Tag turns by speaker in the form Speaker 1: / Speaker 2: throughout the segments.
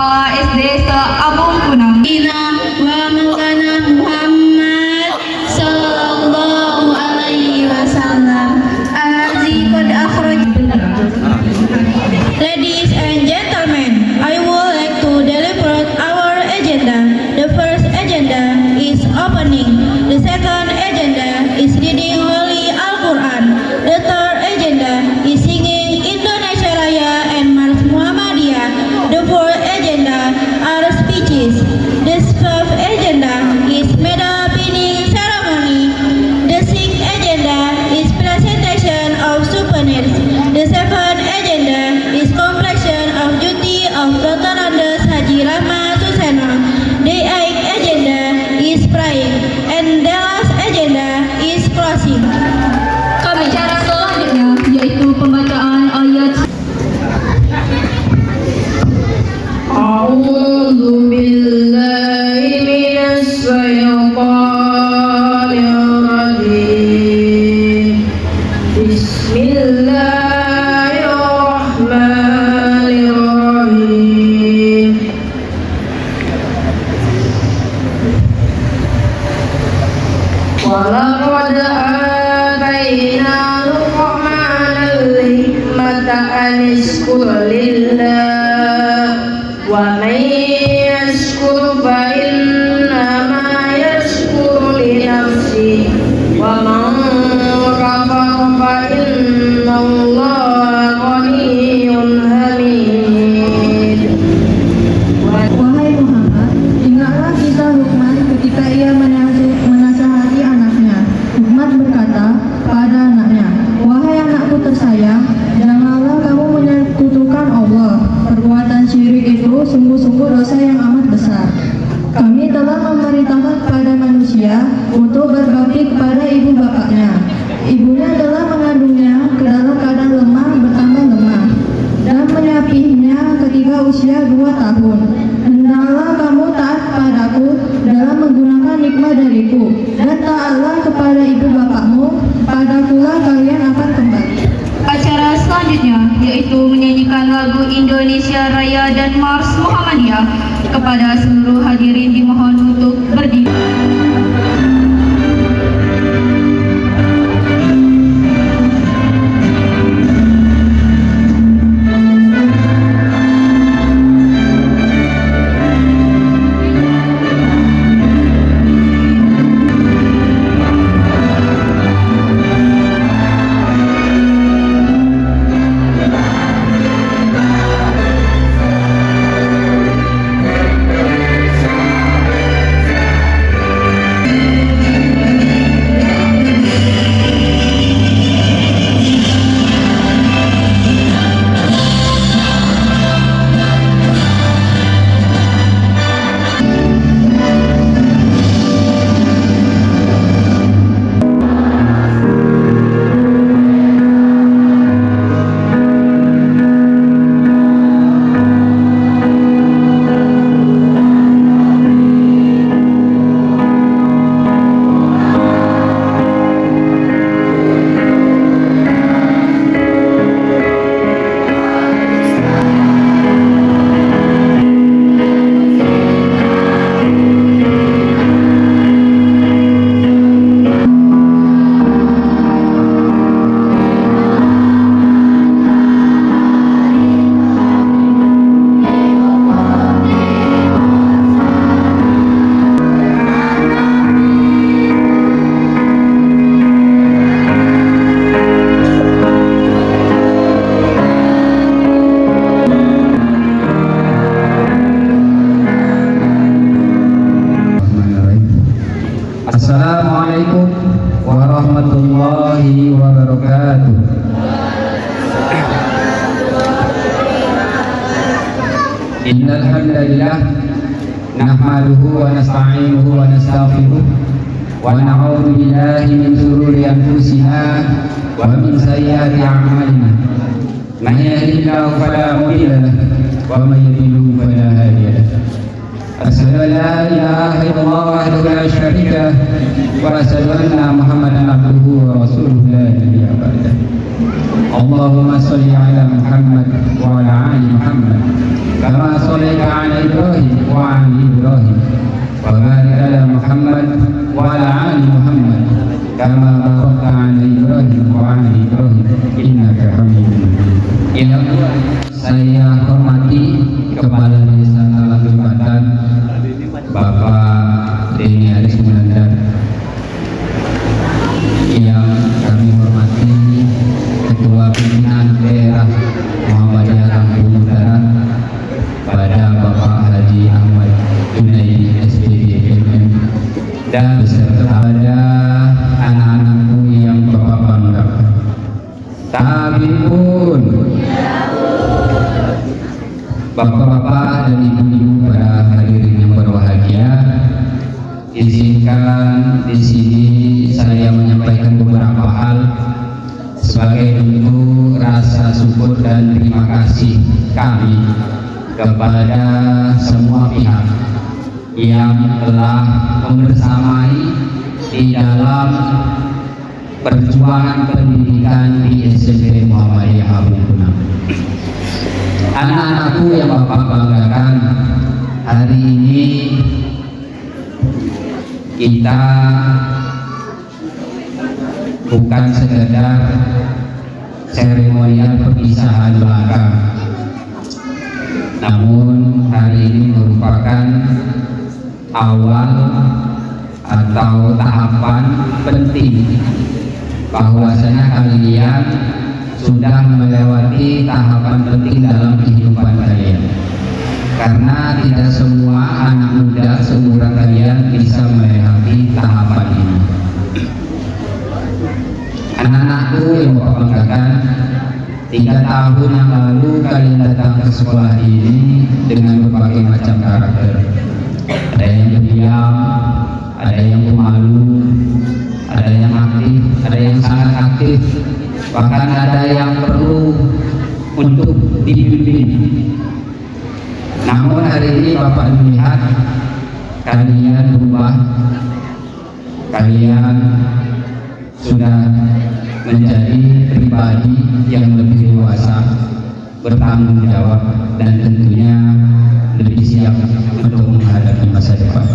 Speaker 1: Sekolah SD Seabung Kunang.
Speaker 2: Wa maulana Muhammad sallallahu alaihi wasallam. Ladies and gentlemen, I would like to deliver our agenda. The first agenda is opening. The second agenda is reading Holy Al-Quran. The third agenda is singing Indonesia Raya and Mars Muhammadiyah. The fourth agenda are speeches. The fifth agenda is medal pinning ceremony. The sixth agenda is presentation of souvenirs. The seventh agenda is completion of duty of Dr. Andes Haji Rahmat Suseno. The eighth agenda is praying, and the last agenda is closing.
Speaker 1: Acara selanjutnya yaitu pembacaan ayat.
Speaker 3: A'udzu billahi minasy syaithanir rajim. Bismillahirrahmanirrahim. Walaqad atayna Luqmanal hikmata an yashkur lillah wa man yashkur fa innama yashkuru li nafsihi wa man kafara fa innallaha ghaniyyun hamid.
Speaker 4: Wahai Muhammad, ingatlah kisah Luqman ketika ia menasihati anaknya. Luqman berkata pada anaknya, "Wahai anakku tersayang, janganlah kamu menyekutukan Allah. Perbuatan syirik itu sungguh-sungguh dosa yang amat besar. Kami telah memerintahkan kepada manusia untuk berbakti kepada ibu bapaknya. Ibunya telah mengandungnya ke dalam keadaan lemah bertambah lemah dan menyapihnya ketika usia 2 tahun. Hendaklah kamu taat padaku dalam menggunakan nikmat dariku, dan taatlah kepada ibu bapakmu, padakulah kalian akan kembali."
Speaker 1: Acara selanjutnya yaitu menyanyikan lagu Indonesia Raya dan Mars Muhammadiyah. Kepada seluruh hadirin dimohon untuk berdiri.
Speaker 5: Assalamualaikum warahmatullahi wabarakatuh. Innal hamdalillah nahmaduhu wa nasta'inuhu wa nastaghfiruh wa na'udzu billahi min shururi anfusina wa min sayyiati a'malina. Man yahdihillahu fala mudilla lahu wa man yudlil fala hadiya lahu. Asyhadu an la ilaha illallah wahdahu la syarika lahu wa asyhadu anna Muhammadan abduhu wa rasuluhu la nabiyya ba'dahu. Allahumma shalli ala Muhammad wa ala ali Muhammad كما صليت على إبراهيم وعلى إبراهيم وبارك على محمد وعلى آل محمد كما باركت على إبراهيم وعلى إبراهيم إنك حميد مجيد. Yang saya hormati Kepala Desa Talang Bapak Denny Aris Munandar, yang kami hormati Ketua Pimpinan Daerah Muhammadiyah Lampung Utara pada Bapak Haji Ahmad Junaidi SPDMM, dan beserta pada anak-anakku yang Bapak banggakan. Tabipun, Bapak-bapak dan ibu-ibu, para hadirin yang berbahagia, izinkan di sini saya menyampaikan beberapa hal sebagai bentuk rasa syukur dan terima kasih kami kepada semua pihak yang telah membersamai di dalam perjuangan pendidikan di SMP Muhammadiyah Habibuna. Anak-anakku yang Bapak banggakan, hari ini kita bukan sekedar seremonial perpisahan belaka, namun hari ini merupakan awal atau tahapan penting bahwasanya kalian sudah melewati tahapan penting dalam kehidupan kalian, karena tidak semua anak muda seumuran kalian bisa melewati tahapan ini. Anak-anakku yang Bapak banggakan, 3 tahun yang lalu kalian datang ke sekolah ini dengan berbagai macam karakter. Ada yang pendiam, ada yang pemalu, ada yang aktif, ada yang sangat aktif, bahkan ada yang perlu untuk dibimbing. Namun hari ini Bapak melihat kalian berubah, kalian sudah menjadi pribadi yang lebih dewasa, bertanggung jawab, dan tentunya lebih siap untuk menghadapi masa depan.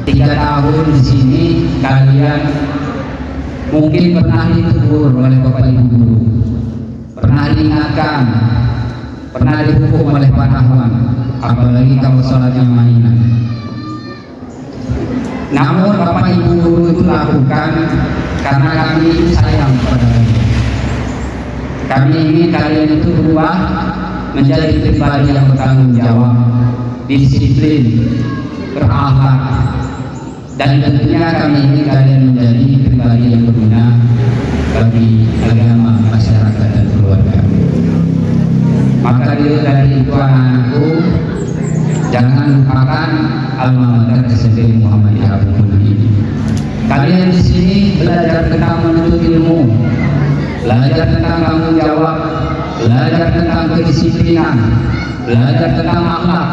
Speaker 5: 3 tahun di sini kalian mungkin pernah ditegur oleh Bapak Ibu guru, pernah diingatkan, pernah dihukum oleh Pak Rahman, apalagi kalau sholatnya mainan. Namun Bapak Ibu guru itu lakukan karena kami itu sayang kepada kalian. Kami ingin kalian itu berubah menjadi pribadi yang bertanggung jawab, disiplin, berakhlak, dan tentunya kami ingin kalian menjadi pribadi yang berguna bagi agama, masyarakat, dan keluarga. Maka dari itu anak-anakku, jangan lupakan alma mater SMP Muhammadiyah Habibuna ini. Kalian di sini belajar tentang menuntut ilmu, belajar tentang tanggung jawab, belajar tentang kedisiplinan, belajar tentang akhlak,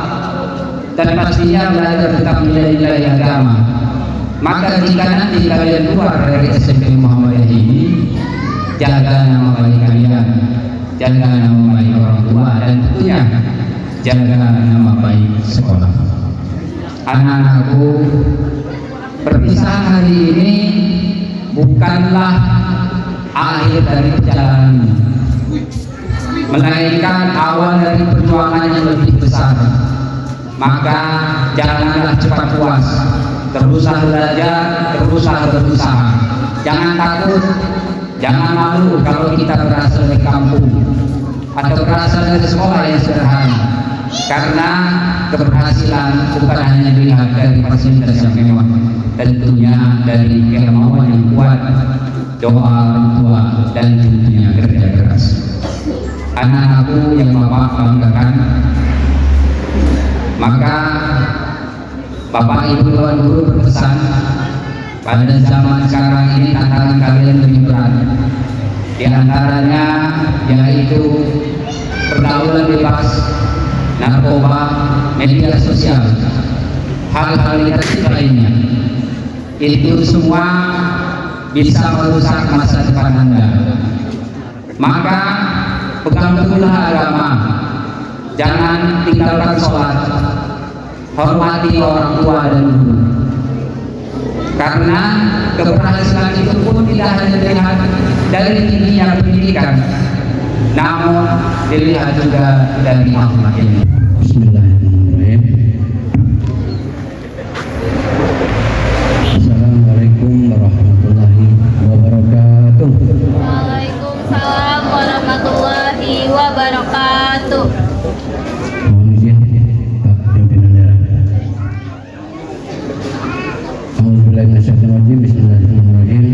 Speaker 5: dan pastinya belajar tentang nilai-nilai agama. Maka jika nanti kalian keluar dari SMP Muhammadiyah ini, jaga nama baik kalian, jaga nama baik orang tua, dan tentunya jaga nama baik sekolah. Anak-anakku, perpisahan hari ini bukanlah akhir dari perjalanan, melainkan awal dari perjuangan yang lebih besar. Maka janganlah cepat puas, teruslah belajar, teruslah berusaha. Jangan takut, jangan malu kalau kita berasal dari kampung atau berasal dari sekolah yang sederhana, karena keberhasilan bukan hanya dilihat dari fasilitas yang mewah, tentunya dari kemauan yang kuat, doa orang tua, dan tentunya kerja keras. Anak-anakku yang Bapak banggakan, maka Bapak Ibu Tuan Guru berpesan, pada zaman sekarang ini tantangan kalian lebih berat. Di antaranya yaitu pergaulan bebas, narkoba, media sosial, hal-hal negatif lainnya. Itu semua bisa merusak masa depan Anda. Maka pegang teguhlah agama, jangan tinggalkan sholat, hormati orang tua dan guru. Karena keberhasilan itu pun tidak hanya dilihat dari tingginya pendidikan, namun dilihat juga dari akhlak ini.
Speaker 6: Bismillahirrahmanirrahim. Assalamualaikum warahmatullahi wabarakatuh.
Speaker 1: Waalaikumsalam warahmatullahi wabarakatuh.
Speaker 6: Mohon izin Pak Pimpinan Daerah. A'udzubillahi minasyaitonir rajim. Bismillahirrahmanirrahim.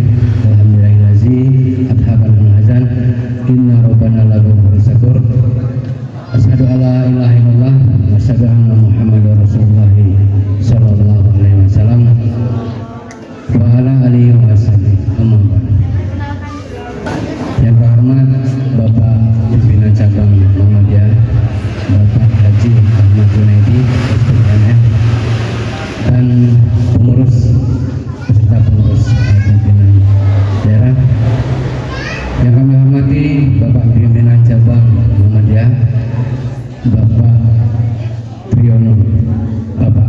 Speaker 6: Alhamdulillahillazi adhabal hazan. Inna rabbana laghafurur syakur. Asyhadu an la ilaha illallah wa asyhadu anna Muhammadar Rasulullah sallallahu alaihi wasallam wa ala alihi wa sahbihi. Amma ba'd. Yang terhormat Bapak Pimpinan Cabang Muhammadiyah, Bapak Haji Ahmad Junaidi, SPNF, dan pengurus beserta pengurus pimpinan daerah. Yang kami hormati Bapak Pimpinan Cabang Muhammadiyah, Bapak Triyono, Bapak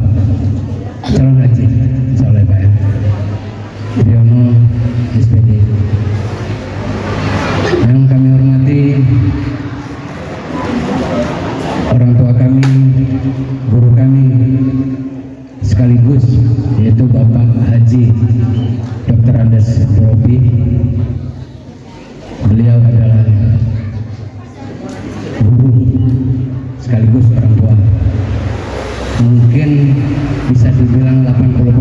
Speaker 6: calon haji, insyaallah Pak ya, Triyono SPD. Yang kami hormati orang tua kami, guru kami sekaligus, yaitu Bapak Haji Dr. Andes Robi. Beliau adalah guru sekaligus orang tua. Mungkin bisa dibilang 80%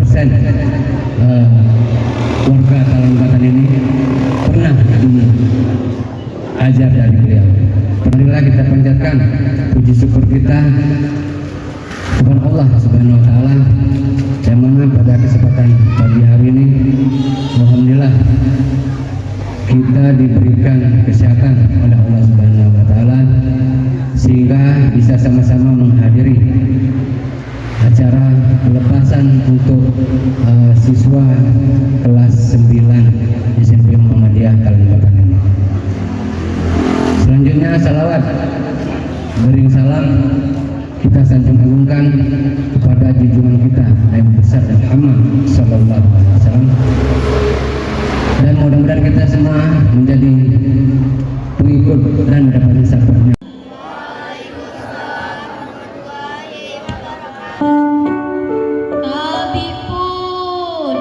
Speaker 6: warga Talangkatan ini pernah diajar dari beliau. Marilah kita panjatkan puji syukur kita kepada Allah Subhanahu wa taala, yang mana pada kesempatan pagi hari ini alhamdulillah kita diberikan kesehatan oleh Allah Subhanahu wa taala sehingga bisa sama-sama menghadiri acara pelepasan untuk siswa kelas 9 SMP Muhammadiyah Talangkatan ini. Selanjutnya salawat bering salam kita sanjung agungkan kepada junjungan kita Nabi besar Muhammad sallallahu alaihi wasallam, dan mudah-mudahan kita semua menjadi pengikut dan mendapatkan syafaatnya.
Speaker 1: Kami pun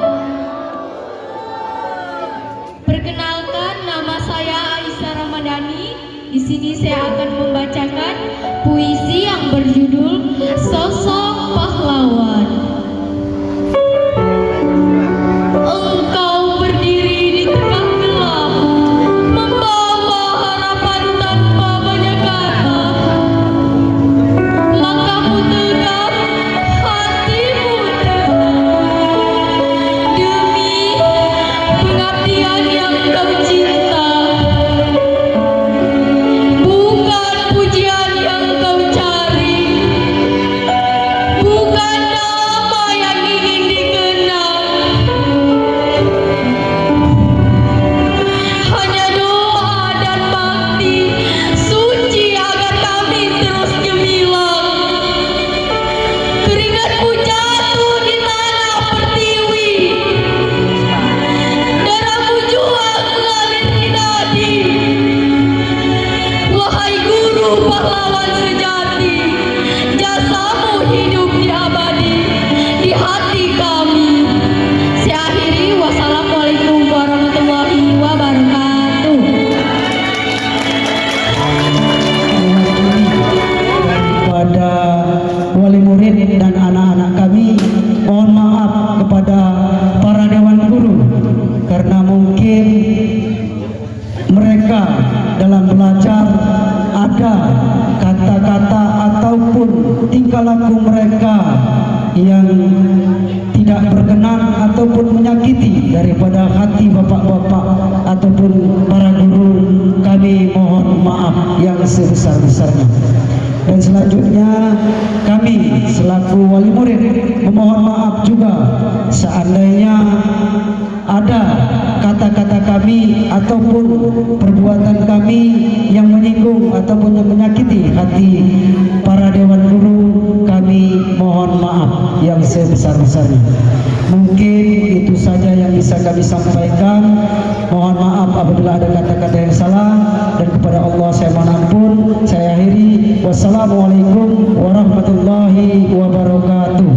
Speaker 1: perkenalkan, nama saya Aisyah Ramadhani. Di sini saya akan membacakan puisi yang berjudul Sosok Pahlawan. Engkau berdiri di tengah gelap, membawa harapan tanpa banyak kata. Langkahmu tegap, hatimu tenang, demi pengabdian yang kau cinta. Bukan pujian yang kau cari, bukan nama yang ingin dikenang, hanya doa dan bakti suci agar kami terus gemilang. Keringatmu jatuh di tanah pertiwi, darahmu jual mengalir di nadi. Wahai guru pahlawan sejati, jasamu hidup diabadi di hati kami. Saya akhiri, wassalamualaikum warahmatullahi wabarakatuh.
Speaker 7: Kepada wali murid dan anak-anak kami, mohon maaf kepada para dewan guru karena mungkin mereka dalam belajar ada kata-kata ataupun tingkah laku mereka yang tidak berkenan ataupun menyakiti daripada hati bapak-bapak ataupun para guru kami, mohon maaf yang sebesar-besarnya. Dan selanjutnya kami selaku wali murid memohon maaf juga seandainya ada kata-kata kami kami ataupun perbuatan kami yang menyinggung ataupun yang menyakiti hati para dewan guru, kami mohon maaf yang sebesar-besarnya. Mungkin itu saja yang bisa kami sampaikan. Mohon maaf apabila ada kata-kata yang salah, dan kepada Allah saya mohon ampun. Saya akhiri. Wassalamualaikum warahmatullahi wabarakatuh.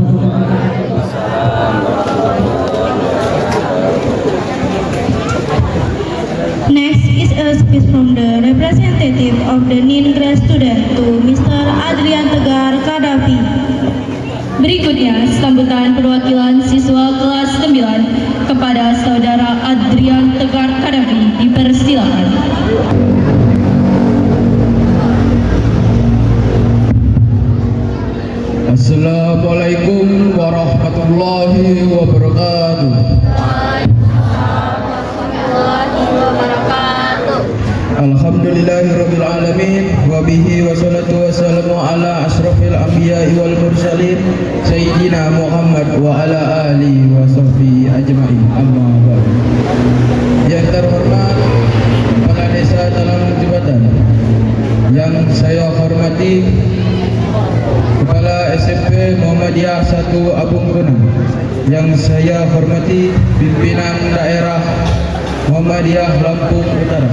Speaker 2: Next is a speech from the representative of the NIN grade student to Mr. Adrian Tegar Kadafi.
Speaker 1: Berikutnya, sambutan perwakilan siswa kelas 9 kepada Saudara Adrian Tegar Kadafi dipersilakan.
Speaker 8: Assalamualaikum warahmatullahi wabarakatuh. Alhamdulillahirabbil alamin wa bihi wassalatu wassalamu ala asyrafil anbiya'i wal mursalin sayyidina Muhammad wa ala alihi wa sahbihi ajma'in. Amma ba'd. Yang terhormat Kepala Desa Talang Jembatan, yang saya hormati Kepala SMP Muhammadiyah 1 Abung Gunung, yang saya hormati pimpinan daerah Muhammadiyah Lampung Utara,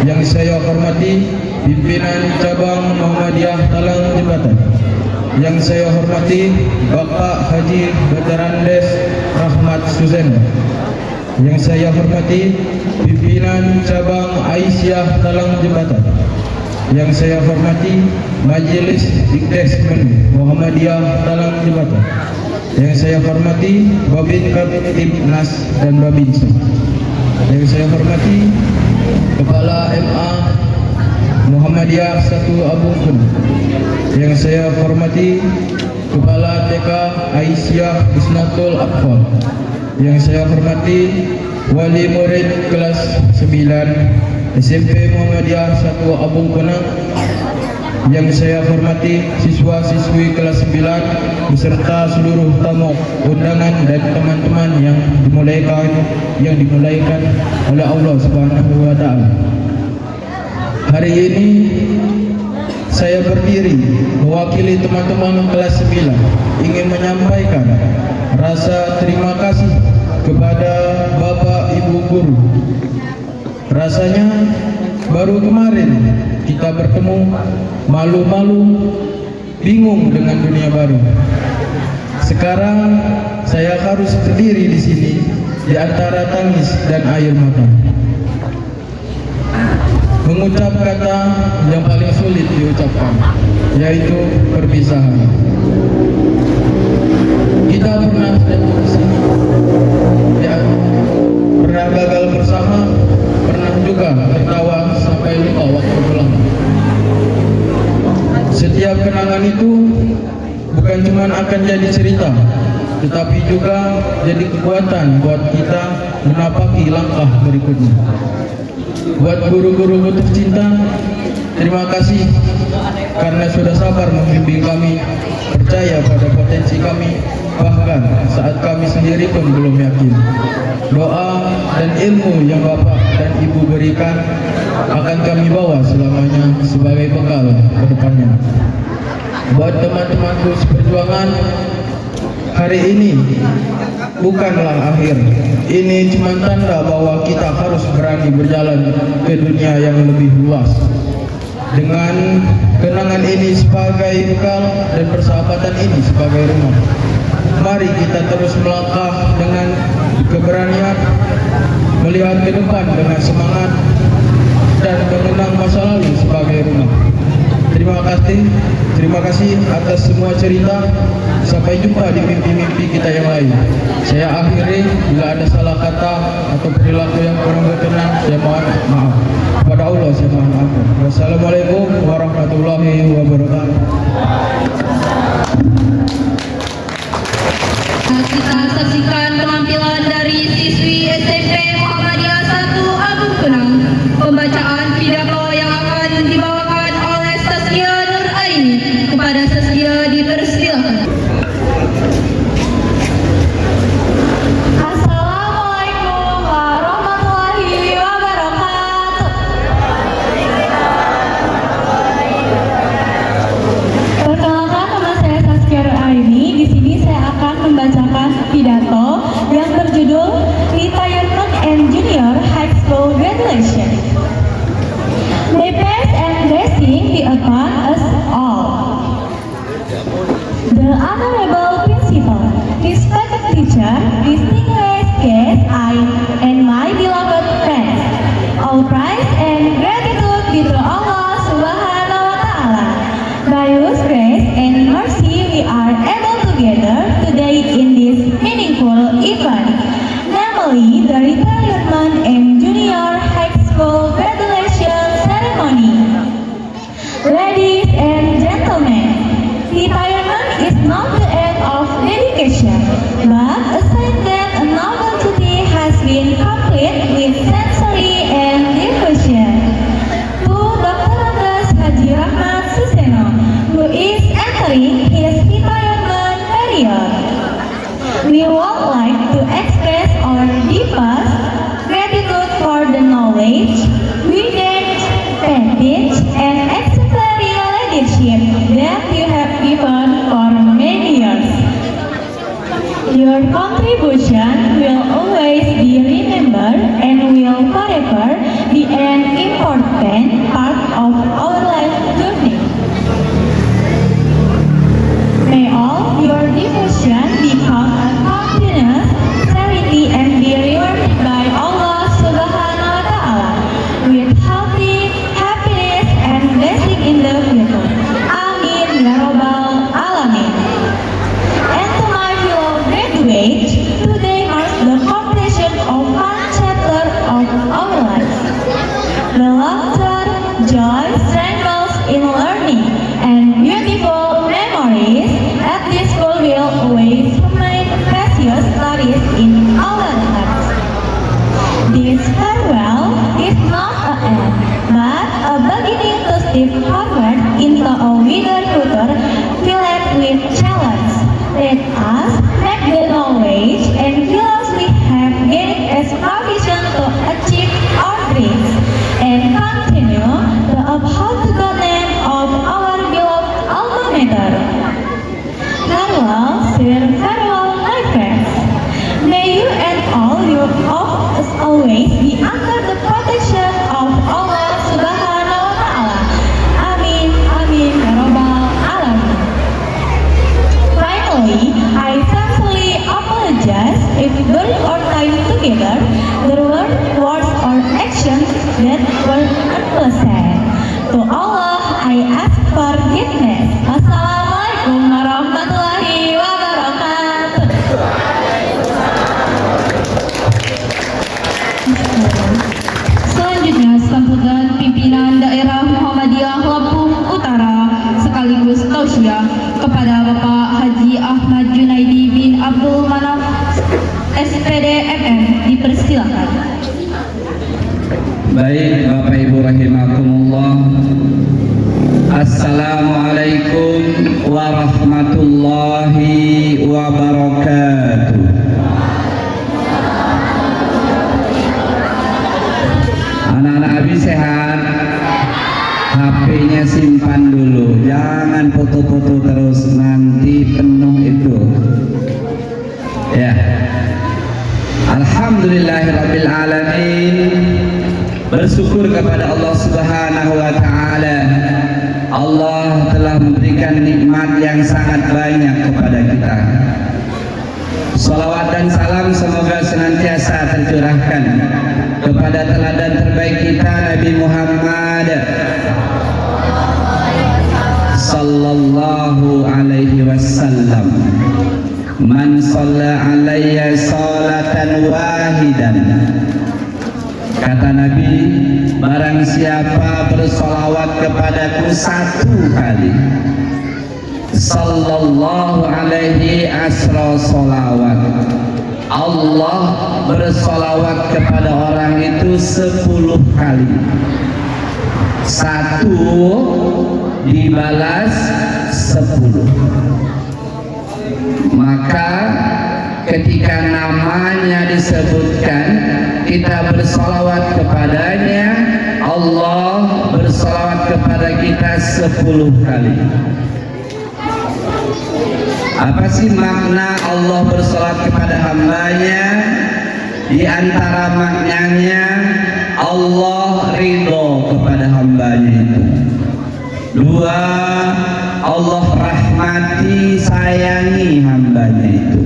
Speaker 8: yang saya hormati pimpinan cabang Muhammadiyah Talang Jembatan, yang saya hormati Bapak Haji Veterandes Rahmat Suzen, yang saya hormati pimpinan cabang Aisyah Talang Jembatan, yang saya hormati Majelis Dikdesmen Muhammadiyah Talang Jembatan, yang saya hormati Babin Kaptimnas dan Babinsa, yang saya hormati Kepala MA Muhammadiyah 1 Abung Gunung, yang saya hormati Kepala TK Aisyah Husnatul Atfal, yang saya hormati Wali Murid kelas 9 SMP Muhammadiyah 1 Abung Gunung, yang saya hormati siswa-siswi kelas 9 beserta seluruh tamu undangan dan teman-teman yang dimulaikan oleh Allah Subhanahu wa taala. Hari ini saya berdiri mewakili teman-teman kelas 9 ingin menyampaikan rasa terima kasih kepada Bapak Ibu guru. Rasanya baru kemarin kita bertemu, malu-malu, bingung dengan dunia baru. Sekarang saya harus berdiri di sini di antara tangis dan air mata, mengucap kata yang paling sulit diucapkan, yaitu perpisahan. Kita pernah datang ke sini, ya, pernah gagal bersama, pernah juga tertawa sampai lupa waktu pulang. Setiap kenangan itu bukan cuma akan jadi cerita, tetapi juga jadi kekuatan buat kita menapaki langkah berikutnya. Buat guru-guru tercinta, terima kasih karena sudah sabar membimbing kami, percaya pada potensi kami, bahkan saat kami sendiri pun belum yakin. Doa dan ilmu yang Bapak dan Ibu berikan akan kami bawa selamanya sebagai bekal ke depannya. Buat teman-temanku seperjuangan, hari ini bukanlah akhir. Ini cuma tanda bahwa kita harus berani berjalan ke dunia yang lebih luas. Dengan kenangan ini sebagai bekal dan persahabatan ini sebagai rumah, mari kita terus melangkah dengan keberanian, melihat ke depan dengan semangat, dan mengenang masa lalu sebagai rumah. Terima kasih atas semua cerita. Sampai jumpa di mimpi-mimpi kita yang lain. Saya akhiri, bila ada salah kata atau perilaku yang kurang berkenan, saya mohon maaf. Kepada Allah saya mohon ampun. Wassalamualaikum warahmatullahi wabarakatuh.
Speaker 1: Kita saksikan penampilan dari siswi SMP Muhammadiyah 1 Abung Gunung. Pembacaan pidato yang akan dibawakan oleh Saskia Nur Aini. Kepada Saskia dipersilakan.
Speaker 9: Assalamualaikum warahmatullahi
Speaker 2: Honorable Principal, respected teacher, distinguished guests, and my beloved friends, all praise and gratitude be to Allah Subhanahu wa Ta'ala. By whose grace and mercy we are able to gather today in this meaningful event, namely the retirement and junior high school graduation ceremony. Ladies and gentlemen, retirement is not the end of dedication, but a sign that a noble duty has been complete with sensory and devotion. To Dr. Andes Haji Rahmat Suseno, who is entering his retirement period, we would like to express our deepest gratitude for the knowledge, wisdom, patience, and exemplary leadership that you have given for many years. Your contribution will always be remembered and will forever be an important part of our life journey. May all your devotion become a continuous charity and be rewarded by Allah Subhanahu wa Ta'ala with healthy, happiness, and blessing in the future. Amin ya Rabbal Alamin. And to my fellow graduates, today marks the completion of one chapter of our lives. The laughter, joy, struggles in learning, and beautiful memories at this school will always remain precious stories in our hearts. This farewell is not a end, but a beginning to step forward into a wider future filled with challenge. Let us make the knowledge and skills we have gained as provision to achieve our dreams and continue the uphold the name of our beloved alma mater. Farewell, sir, farewell, my friends. May you and all of us always be under the protection of Allah Subhanahu wa Ta'ala. Amin, amin, ya Rabbal Alamin. Finally, I sincerely apologize if during our time together there were words or actions that were unpleasant. To Allah, I ask forgiveness. Assalamualaikum warahmatullahi wabarakatuh.
Speaker 1: Selanjutnya, sambutan pimpinan daerah Muhammadiyah Lampung Utara sekaligus tausiah kepada Bapak Haji Ahmad Junaidi bin Abdul Manaf SPD MM dipersilakan.
Speaker 5: Baik Bapak Ibu rahimakumullah. Assalamualaikum warahmatullahi wabarakatuh. Anak-anak Abi sehat? HP-nya simpan dulu, jangan foto-foto terus, nanti penuh itu. Ya. Alhamdulillahirabbil alamin. Bersyukur kepada Allah Subhanahu wa Ta'ala. Allah telah memberikan nikmat yang sangat banyak kepada kita. Salawat dan salam semoga senantiasa tercurahkan kepada teladan terbaik kita, Nabi Muhammad sallallahu alaihi wasallam. Man shalla alayya salatan wahidan, kata Nabi, barang siapa bersolawat kepadaku satu kali, sallallahu alaihi asra solawat, Allah bersolawat kepada orang itu 10 kali. Satu dibalas 10. Maka ketika namanya disebutkan, kita bersolawat kepadanya, Allah bersolawat kepada kita 10 kali. Apa sih makna Allah bersolawat kepada hambanya? Di antara maknanya, Allah ridho kepada hambanya itu. Dua, Allah rahmat rahmati, sayangi hambanya itu.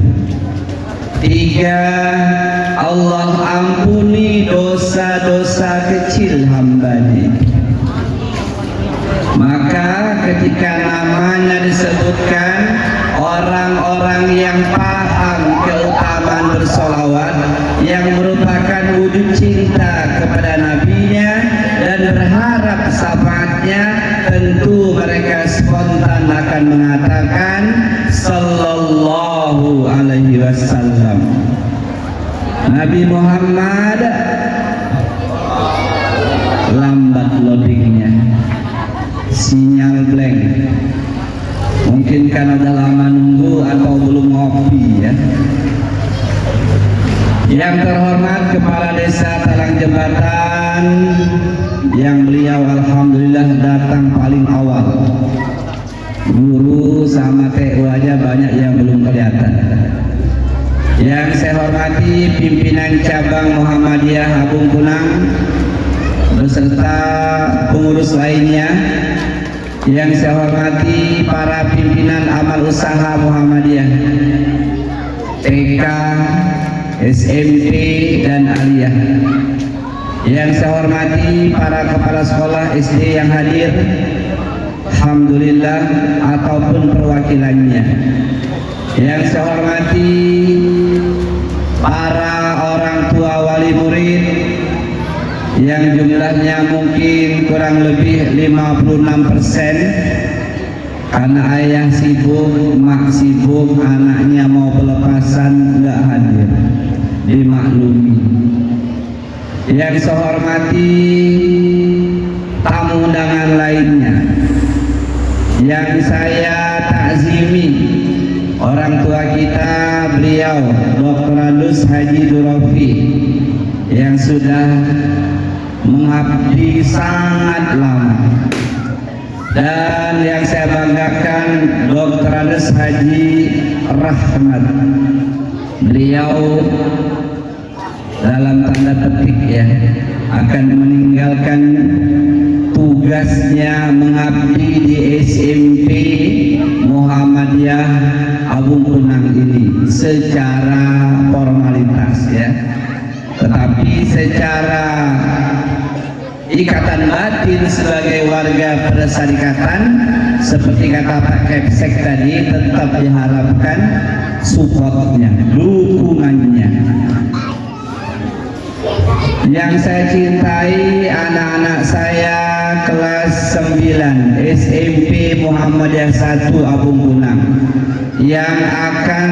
Speaker 5: 3, Allah ampuni dosa-dosa kecil hambanya itu. Maka ketika namanya disebutkan, orang-orang yang paham keutamaan bersolawat, yang merupakan wujud cinta kepada nabinya dan berharap syafaatnya, tentu mereka spontan akan mengatakan sallallahu alaihi wasallam. Nabi Muhammad lambat loadingnya, sinyal blank, mungkin karena udah lama nunggu atau belum ngopi ya. Yang terhormat Kepala Desa Talang Jembatan, yang beliau alhamdulillah datang paling awal. Guru sama TU aja banyak yang belum kelihatan. Yang saya hormati pimpinan cabang Muhammadiyah Abung Kunang beserta pengurus lainnya. Yang saya hormati para pimpinan amal usaha Muhammadiyah, TK, SMP, dan aliyah. Yang saya hormati para kepala sekolah SD yang hadir, alhamdulillah, ataupun perwakilannya. Yang saya hormati para orang tua wali murid yang jumlahnya mungkin kurang lebih 56%, karena ayah sibuk, mak sibuk, anaknya mau pelepasan nggak hadir, dimaklumi. Yang saya hormati tamu undangan lainnya, yang saya takzimi orang tua kita, beliau Dr. Adus Haji Durofi yang sudah mengabdi sangat lama. Dan yang saya banggakan Dr. Adus Haji Rahmat, beliau dalam tanda petik ya akan meninggalkan tugasnya mengabdi di SMP Muhammadiyah Abung Kunang ini secara formalitas ya, tetapi secara ikatan batin sebagai warga persyarikatan, seperti kata Pak Kepsek tadi, tetap diharapkan supportnya, dukungannya. Yang saya cintai, anak-anak saya kelas 9 SMP Muhammadiyah 1 Abung Kunang yang akan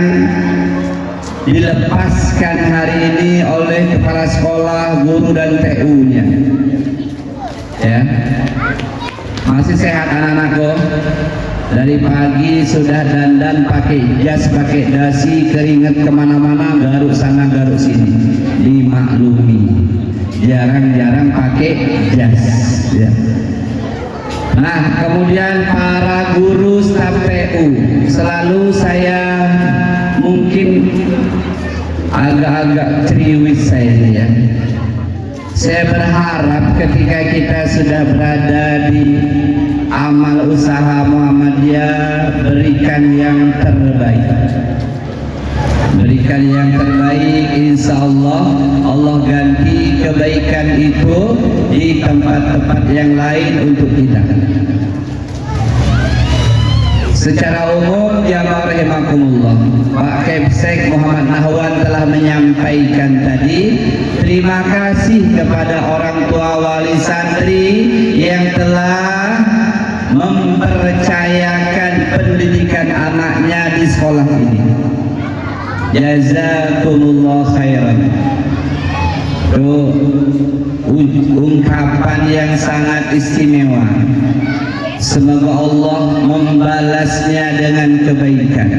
Speaker 5: dilepaskan hari ini oleh kepala sekolah, guru, dan TU-nya ya. Masih sehat anak-anakku? Dari pagi sudah dandan pakai jas, pakai dasi, keringat kemana-mana, garuk sana garuk sini, dimaklumi, jarang-jarang pakai jas ya. Nah, kemudian para guru staf TU, selalu saya mungkin agak-agak ceriwis saya ya. Saya berharap ketika kita sudah berada di amal usaha Muhammadiyah, berikan yang terbaik. Berikan yang terbaik, insya Allah Allah ganti kebaikan itu di tempat-tempat yang lain untuk kita. Secara umum, jamaah rahimakumullah, Pak Kepsek Muhammad Nahwan telah menyampaikan tadi, terima kasih kepada orang tua wali santri yang telah mempercayakan pendidikan anaknya di sekolah ini. Jazakumullah khairan. Itu ungkapan yang sangat istimewa. Semoga Allah membalasnya dengan kebaikan.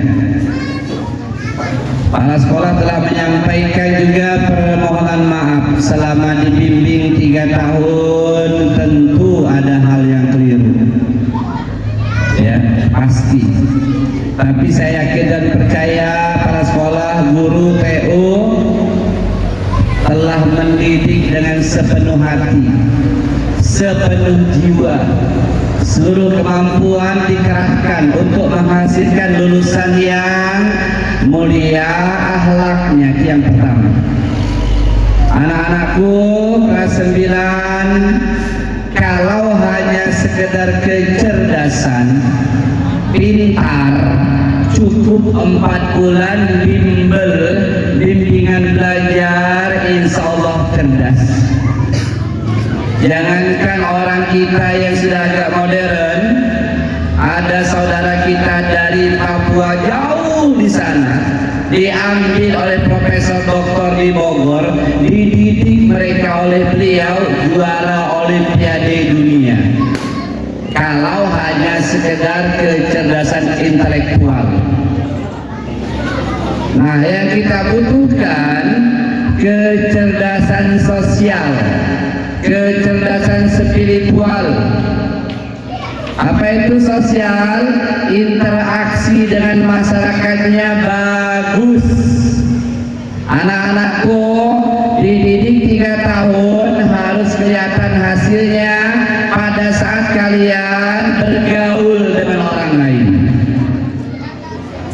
Speaker 5: Para sekolah telah menyampaikan juga permohonan maaf selama dibimbing 3 tahun, tentu ada hal yang keliru ya, pasti. Tapi saya yakin dan percaya para sekolah, guru, TU telah mendidik dengan sepenuh hati, sepenuh jiwa,
Speaker 6: seluruh kemampuan dikerahkan untuk menghasilkan lulusan yang mulia akhlaknya. Itu yang pertama. Anak-anakku kelas 9, kalau hanya sekedar kecerdasan, pintar, cukup 4 bulan bimbel, bimbingan belajar, insya Allah cerdas. Jangankan orang kita yang sudah agak modern, ada saudara kita dari Papua jauh di sana, diambil oleh Profesor Doktor di Bogor, dididik mereka oleh beliau juara Olimpiade dunia. Kalau hanya sekedar kecerdasan intelektual. Nah, yang kita butuhkan kecerdasan sosial, kecerdasan spiritual. Apa itu sosial? Interaksi dengan masyarakatnya bagus. Anak-anakku dididik 3 tahun harus kelihatan hasilnya pada saat kalian bergaul dengan orang lain,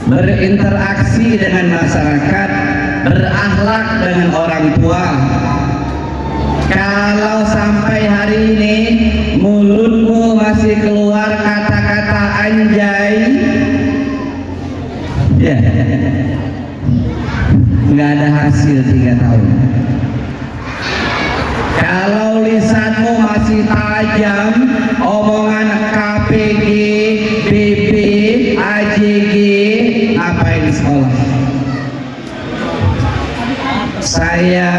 Speaker 6: berinteraksi dengan masyarakat, berakhlak dengan orang tua. Kalau sampai hari ini mulutmu masih keluar kata-kata anjay, ya, nggak ada hasil 3 tahun. Kalau lisanmu masih tajam, omongan KPG, BP, AJG, ngapain di sekolah? Saya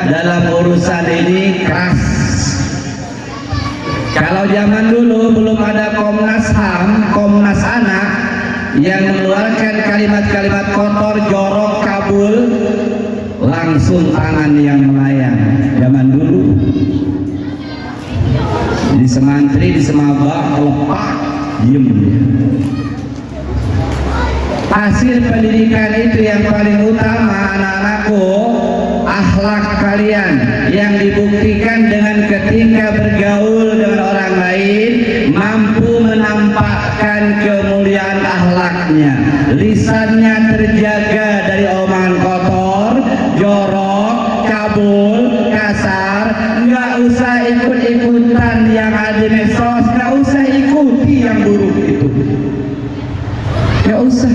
Speaker 6: dalam urusan ini keras. Kalau zaman dulu belum ada Komnas HAM, Komnas Anak yang mengeluarkan kalimat-kalimat kotor, jorok, kabul, langsung tangan yang melayang. Zaman dulu di semantri, di semaba, lepak, diem. Hasil pendidikan itu yang paling utama, anak-anakku, akhlak kalian yang dibuktikan dengan ketika bergaul dengan orang lain mampu menampakkan kemuliaan akhlaknya, lisannya terjaga dari omongan kotor, jorok, cabul, kasar. Nggak usah ikut-ikutan yang ada di medsos, nggak usah ikuti yang buruk itu, nggak usah.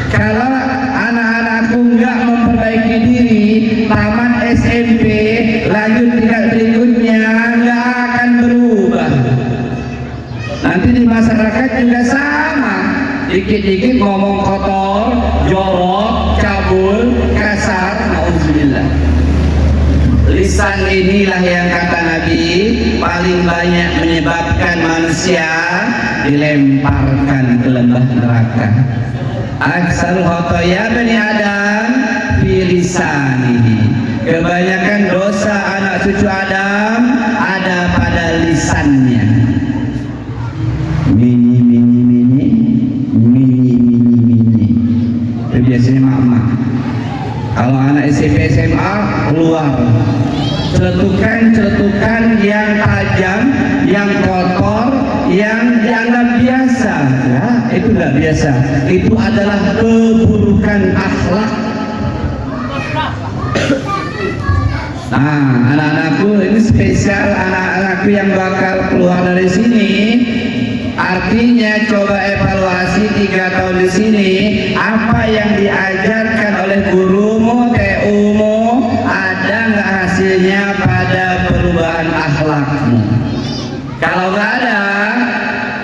Speaker 6: Kalau anak-anakku nggak memperbaiki diri, tamat SMP, lanjut tingkat berikutnya, nggak akan berubah. Nanti di masyarakat juga sama, dikit-dikit ngomong kotor, jorok, cabul, kasar, na'udzubillah. Lisan inilah yang kata Nabi paling banyak menyebabkan manusia dilemparkan ke lembah neraka. Aksal khotoya bani Adam fi lisanihi. Kebanyakan dosa anak cucu Adam ada pada lisannya. Mini. Itu biasanya mak-mak. Kalau anak SMP SMA keluar celetukan yang tajam, yang kotor, yang dianggap biasa. Ya, itu nggak biasa. Itu adalah keburukan akhlak. Nah, anak-anakku ini spesial, anak-anakku yang bakal keluar dari sini. Artinya coba evaluasi 3 tahun di sini, apa yang diajarkan oleh gurumu, TU-mu, ada nggak hasilnya pada perubahan akhlakmu? Kalau nggak ada,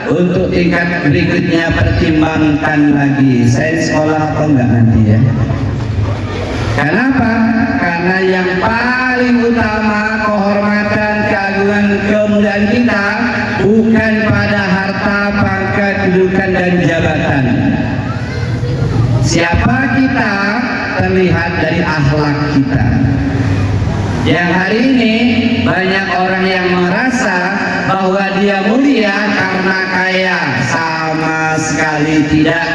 Speaker 6: untuk tingkat berikutnya pertimbangkan lagi, saya sekolah atau enggak nanti ya. Kenapa? Karena yang paling utama kehormatan, keagungan, kemuliaan kita bukan pada harta, pangkat, kedudukan dan jabatan. Siapa kita terlihat dari akhlak kita. Yang hari ini banyak orang yang merasa bahwa dia mulia karena kaya, sama sekali tidak.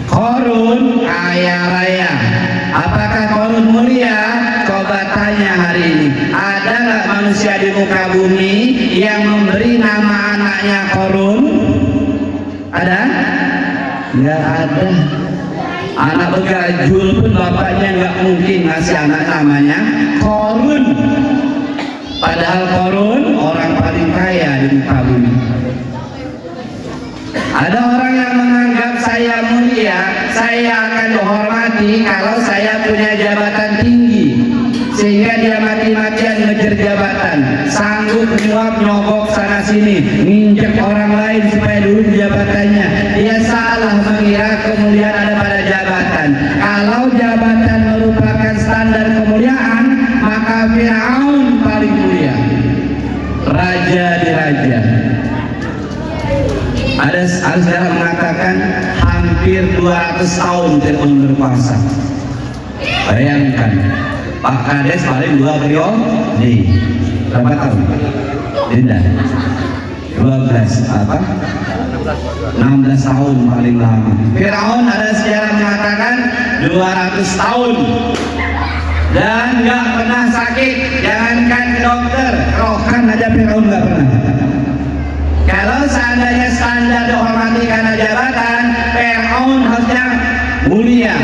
Speaker 6: Korun kaya raya. Apakah korun mulia? Coba tanya hari ini. Ada nggak manusia
Speaker 5: manusia di muka bumi yang memberi nama anaknya Korun? Ada? Nggak ada. Anak begajul pun bapaknya nggak mungkin ngasih anak namanya Korun. Padahal Korun orang paling kaya di muka bumi. Ada orang yang menganggap saya mulia, saya akan dihormati kalau saya punya jabatan tinggi, sehingga dia mati-matian ngejar jabatan, sanggup nyuap nyogok sana sini, nginjek orang lain supaya dulu jabatannya. Dia salah mengira kemuliaan ada pada jabatan. Kalau jabatan merupakan standar kemuliaan, maka Firaun paling mulia, raja di raja. Ada sejarah mengatakan hampir 200 tahun Fir'aun berkuasa. Bayangkan, Pak Kades paling 2 periode. Berapa tahun? Tidak. 12 apa? 16 tahun paling lama. Fir'aun ada sejarah mengatakan 200 tahun dan nggak pernah sakit. Jangankan ke dokter, rokan aja Fir'aun nggak pernah. Kalau seandainya standar dihormati karena jabatan, Fir'aun harusnya mulia.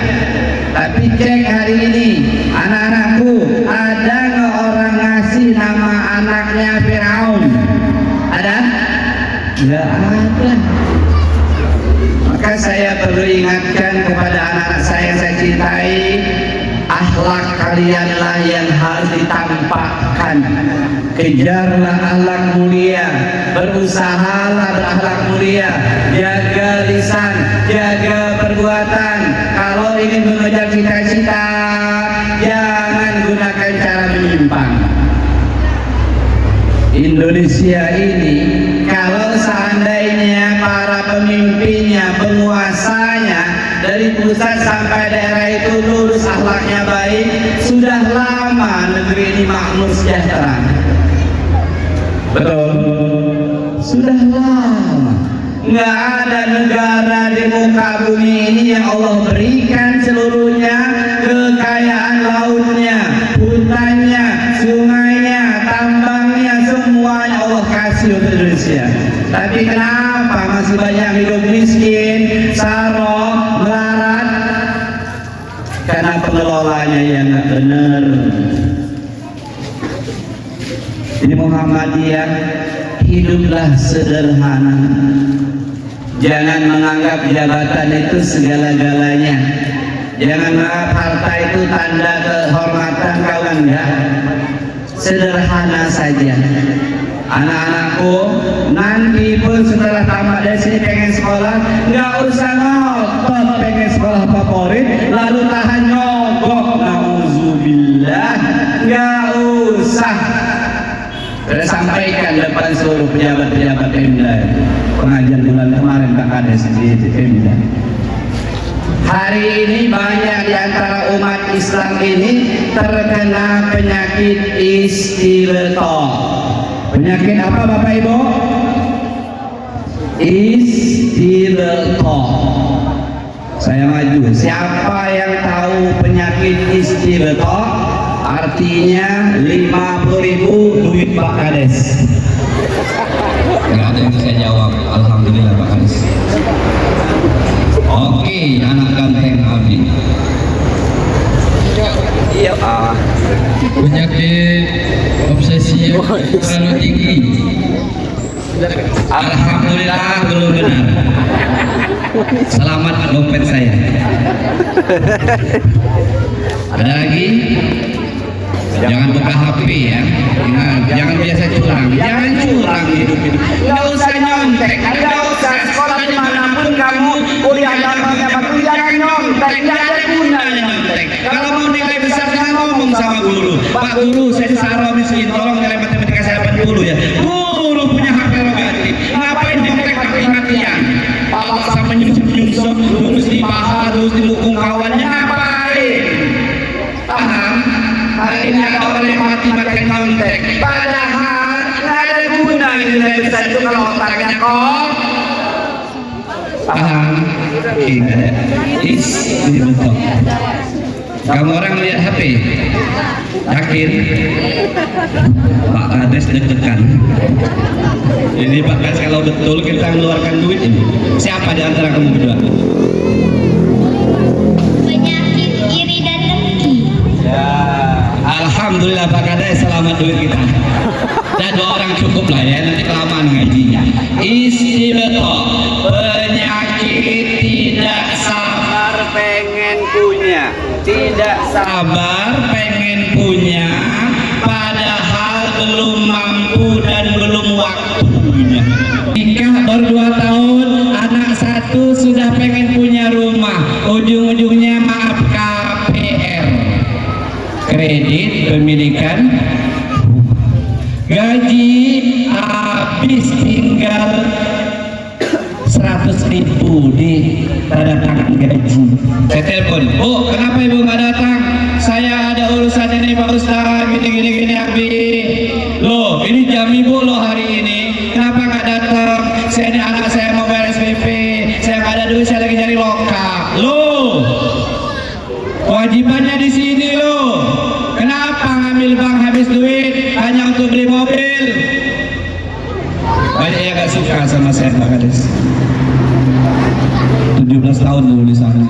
Speaker 5: Tapi cek hari ini, anak-anakku, ada nggak orang ngasih nama anaknya Fir'aun? Ada? Nggak ada. Maka saya perlu ingatkan kepada anak-anak saya yang saya cintai, akhlak kalianlah yang harus ditampakkan. Kejarlah akhlak mulia, berusahalah berakhlak mulia, jaga lisan, jaga perbuatan. Kalau ingin mengejar cita-cita, jangan gunakan cara menyimpang. Indonesia ini, kalau seandainya para pemimpinnya, penguasanya dari pusat sampai daerah itu lurus akhlaknya baik, sudah lama negeri ini makmur sejahtera. Betul? Sudah lama. Nggak ada negara di muka bumi ini yang Allah berikan seluruhnya kekayaan lautnya, hutannya, sungainya, tambangnya, semuanya Allah kasih untuk Indonesia. Tapi kenapa masih banyak hidup miskin, sarong, melarat? Karena pengelolanya yang nggak benar. Ini Muhammadiyah, hiduplah sederhana. Jangan menganggap jabatan itu segala-galanya. Jangan menganggap harta itu tanda kehormatan, kawan ya. Sederhana saja. Anak-anakku, nanti pun setelah tamat dari sini pengen sekolah, nggak usah ngotot pengen sekolah favorit, lalu tahan nyogok. Nauzubillah, nggak usah. Saya sampaikan depan seluruh pejabat-pejabat Pemda, pengajian bulan kemarin Pak Kades di Pemda. Hari ini banyak di antara umat Islam ini terkena penyakit istilto. Penyakit apa Bapak Ibu? Istilto. Saya maju. Siapa yang tahu penyakit istilto? Artinya 50.000 duit Pak Kades. Nggak ada yang bisa jawab. Alhamdulillah Pak Kades. Oke, anak ganteng Abi. Iya,
Speaker 8: Penyakit obsesi yang terlalu tinggi.
Speaker 5: Alhamdulillah belum benar. Selamat dompet saya. Ada lagi? Jangan buka HP ya. Jangan biasa curang. Jangan curang hidup. Nggak usah nyontek. Nggak usah sekolah dimanapun kamu, kuliah dalamnya batu, jangan nyontek. Nggak ada gunanya nyontek. Kalau mau nilai besar jangan ngomong sama guru. Pak guru, saya sarah miskin, tolong nilai matematika saya 80 ya. Guru punya hak prerogatif. Ngapain nyontek mati-matian? Pak sama nyungsep, lulus di paha, lulus di lukung kawannya, ngapain? Paham? Hari ini ada orang yang mati-matian nyontek. Padahal nggak ada guna nilai besar itu kalau otaknya kok. Paham? Ini betul.
Speaker 6: Kamu orang lihat HP? Yakin? Pak Kades deg-degan. Ini Pak Kades kalau betul kita mengeluarkan duit ini. Siapa di antara kamu berdua?
Speaker 1: Penyakit iri dan dengki.
Speaker 6: Ya, alhamdulillah Pak Kades, selamat duit kita. Dan 2 orang cukup lah ya, nanti kelamaan ngajinya. Istibto, penyakit tidak sabar pengen punya, tidak sabar pengen punya, padahal belum mampu dan belum waktunya. Nikah baru 2 tahun, anak 1 sudah pengen punya rumah, ujung-ujungnya maaf KPR, kredit pemilikan. Gaji habis tinggal 100.000 di tanda tangan gaji. Saya telepon, Bu, kenapa Ibu nggak datang? Saya ada urusan ini Pak Ustaz, gini Abi. Loh, ini jam Ibu loh hari ini. Kenapa nggak datang? Saya ini anak saya mau bayar SPP. Saya nggak ada duit, saya lagi cari lokal. Loh, kewajibannya di sini loh. Kenapa ngambil bank habis duit hanya untuk beli mobil? Banyak yang gak suka sama saya Pak Kades. 17 tahun dulu di sana.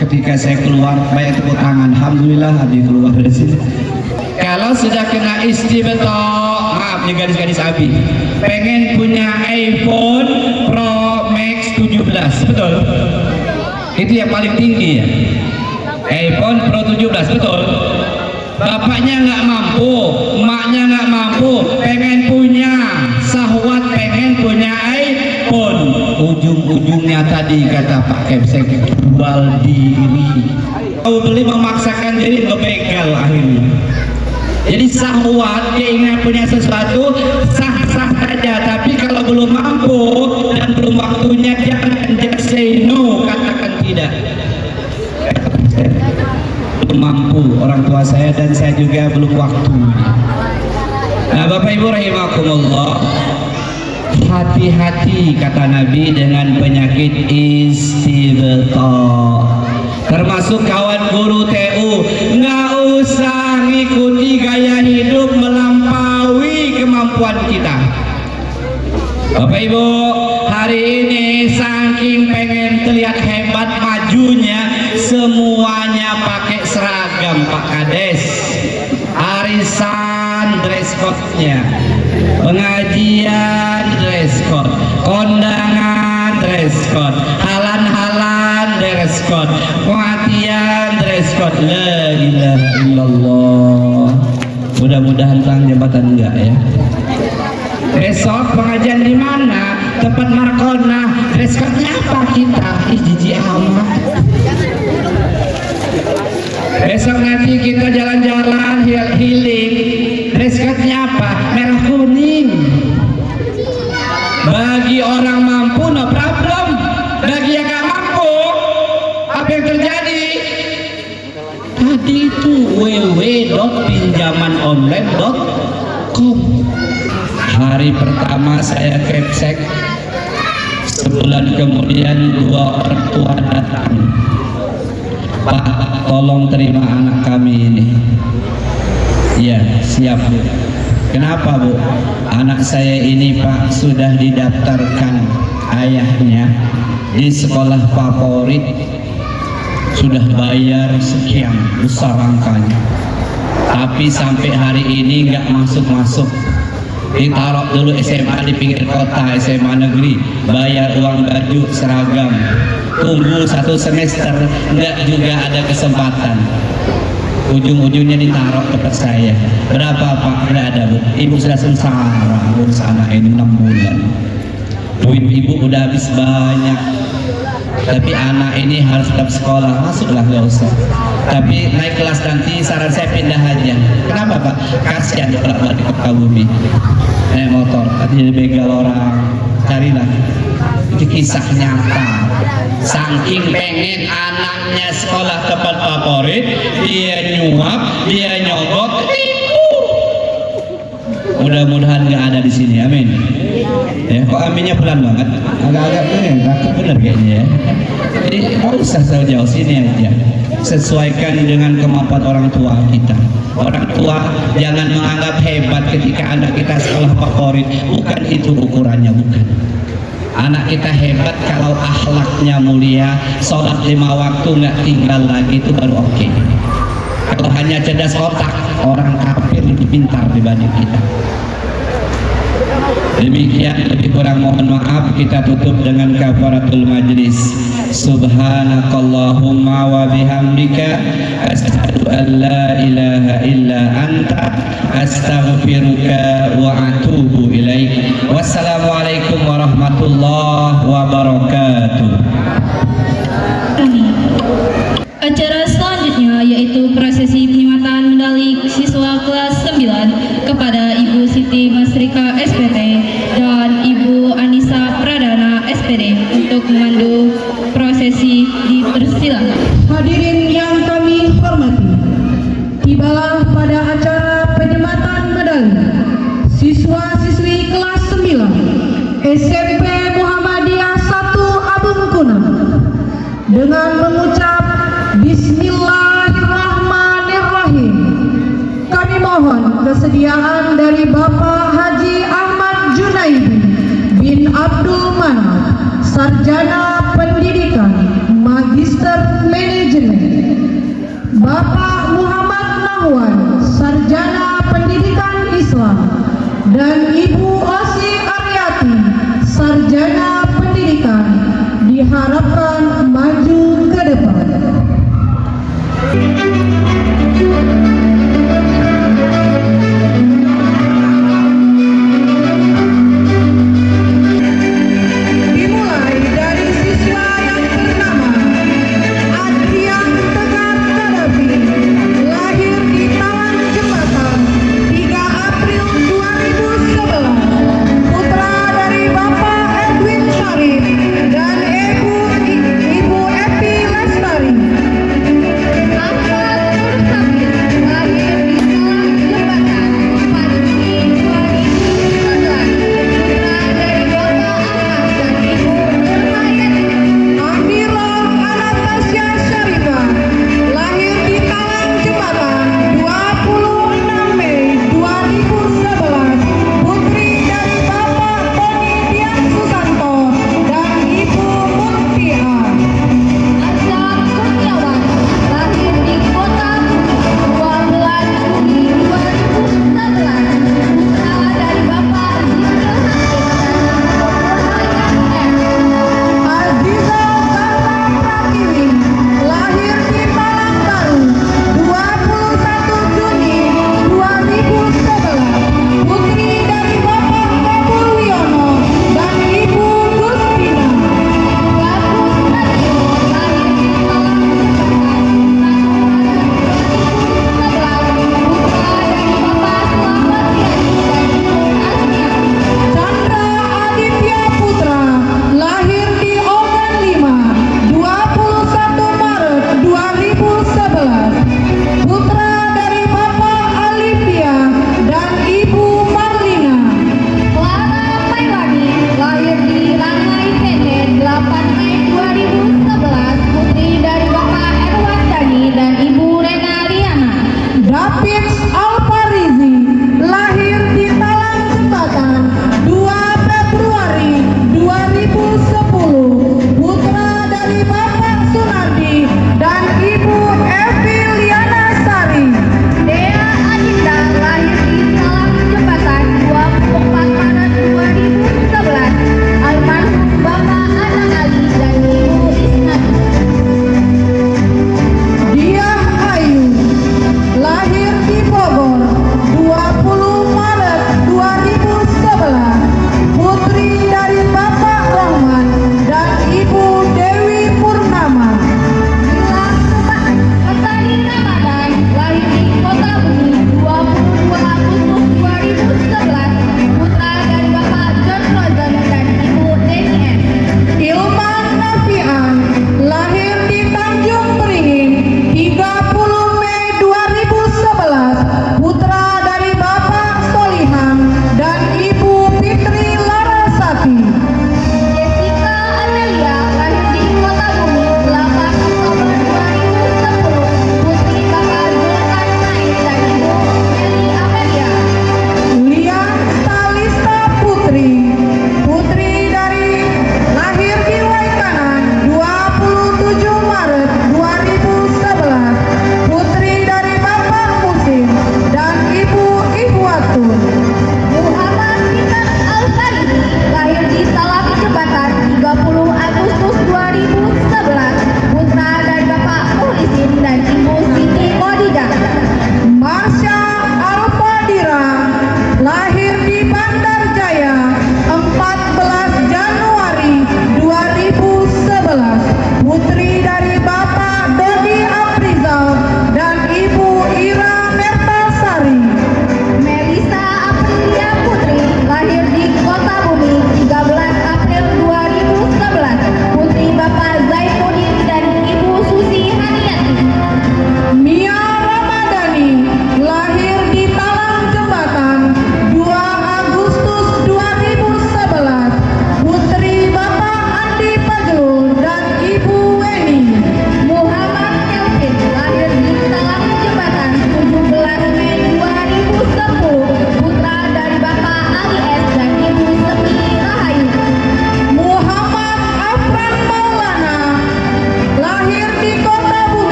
Speaker 6: Ketika saya keluar banyak tepuk tangan. Alhamdulillah Abi keluar dari sini. Kalau sudah kena istibto, maaf nih gadis-gadis Abi, pengen punya iPhone Pro Max 17, betul? Itu yang paling tinggi ya. iPhone Pro 17, betul? Bapaknya nggak mampu, emaknya nggak mampu, pengen punya syahwat, pengen punya iPhone. Ujung-ujungnya tadi kata Pak Kepsek, jual diri. Mau beli memaksakan diri, begal akhirnya. Jadi syahwat, keinginan punya sesuatu sah-sah saja, tapi kalau belum mampu dan belum waktunya jangan just say no, katakan tidak. Belum mampu orang tua saya dan saya juga belum waktu. Nah Bapak Ibu rahimakumullah, hati-hati kata Nabi dengan penyakit istibto. Termasuk kawan guru TU, nggak usah ngikuti gaya hidup melampaui kemampuan kita. Bapak Ibu, hari ini saking pengen terlihat hebat majunya, semuanya pakai seragam Pak Kades. Arisan dress code-nya, pengajian dress code, kondangan dress code, halan-halan dress code, pengajian dress code. La ilaha illallah. Mudah-mudahan tang jabatan enggak ya. Besok pengajian di mana? Tempat Markona. Dress code-nya apa kita? Ih, jijik amat. Besok nanti kita jalan-jalan healing. Dress code-nya apa? Merah kuning. Bagi orang mampu no problem. Bagi yang gak mampu, apa yang terjadi? Tadi itu www.pinjamanonline.com. Hari pertama saya Kepsek, sebulan kemudian 2 orang tua datang. Pak, tolong terima anak kami ini. Ya, siap Bu. Kenapa Bu? Anak saya ini Pak sudah didaftarkan ayahnya di sekolah favorit, sudah bayar sekian besar angkanya, tapi sampai hari ini nggak masuk-masuk. Ditaruh dulu SMA di pinggir kota, SMA negeri, bayar uang baju seragam, tunggu 1 semester nggak juga ada kesempatan. Ujung-ujungnya ditaruh tempat saya. Berapa Pak? Nggak ada Bu. Ibu sudah sengsara ngurus anak ini 6 bulan. Duit ibu udah habis banyak, tapi anak ini harus tetap sekolah. Masuklah, nggak usah. Tapi naik kelas nanti saran saya pindah aja. Kenapa Pak? Kasihan kalau balik ke Sukabumi naik motor, nanti dibegal orang. Carilah, itu kisah nyata. Saking pengen anaknya sekolah tempat favorit, dia nyuap, dia nyogok, tipu. Mudah-mudahan nggak ada di sini. Amin. Ya, kok aminnya pelan banget? Agak-agak takut bener kayaknya ya. Jadi nggak usah jauh-jauh, sini aja. Sesuaikan dengan kemampuan orang tua kita. Orang tua jangan menganggap hebat ketika anak kita sekolah favorit. Bukan itu ukurannya, bukan. Anak kita hebat kalau akhlaknya mulia, sholat 5 waktu nggak tinggal lagi, itu baru oke. Kalau hanya cerdas otak, orang kafir lebih pintar dibanding kita. Demikian, lebih kurang mohon maaf. Kita tutup dengan kafaratul majlis. Subhanakallahumma wa bihamdika, asyhadu an la ilaha illa anta, astaghfiruka wa atubu ilaik. Wassalamualaikum warahmatullahi wabarakatuh.
Speaker 1: Acara selanjutnya yaitu prosesi penyematan medali siswa kelas 9 kepada Ibu Siti Masrika SPT dan Ibu Anissa Pradana SPD untuk memandu prosesi. Dipersilakan.
Speaker 4: Hadirin yang kami hormati, tibalah pada acara penyematan medali siswa-siswi kelas 9 SMP Muhammadiyah 1 Abung Kunam dengan mengucap Bismillahirrahmanirrahim. Kami mohon kesediaan dari Bapak Haji Ahmad Junaidi bin Abdul Manaf, Sarjana Pendidikan, Magister Manajemen, Bapak Muhammad Nahwan, Sarjana Pendidikan Islam, dan Ibu Osi Aryati, Sarjana Pendidikan, diharapkan maju ke depan. Dimulai dari siswa yang ke-6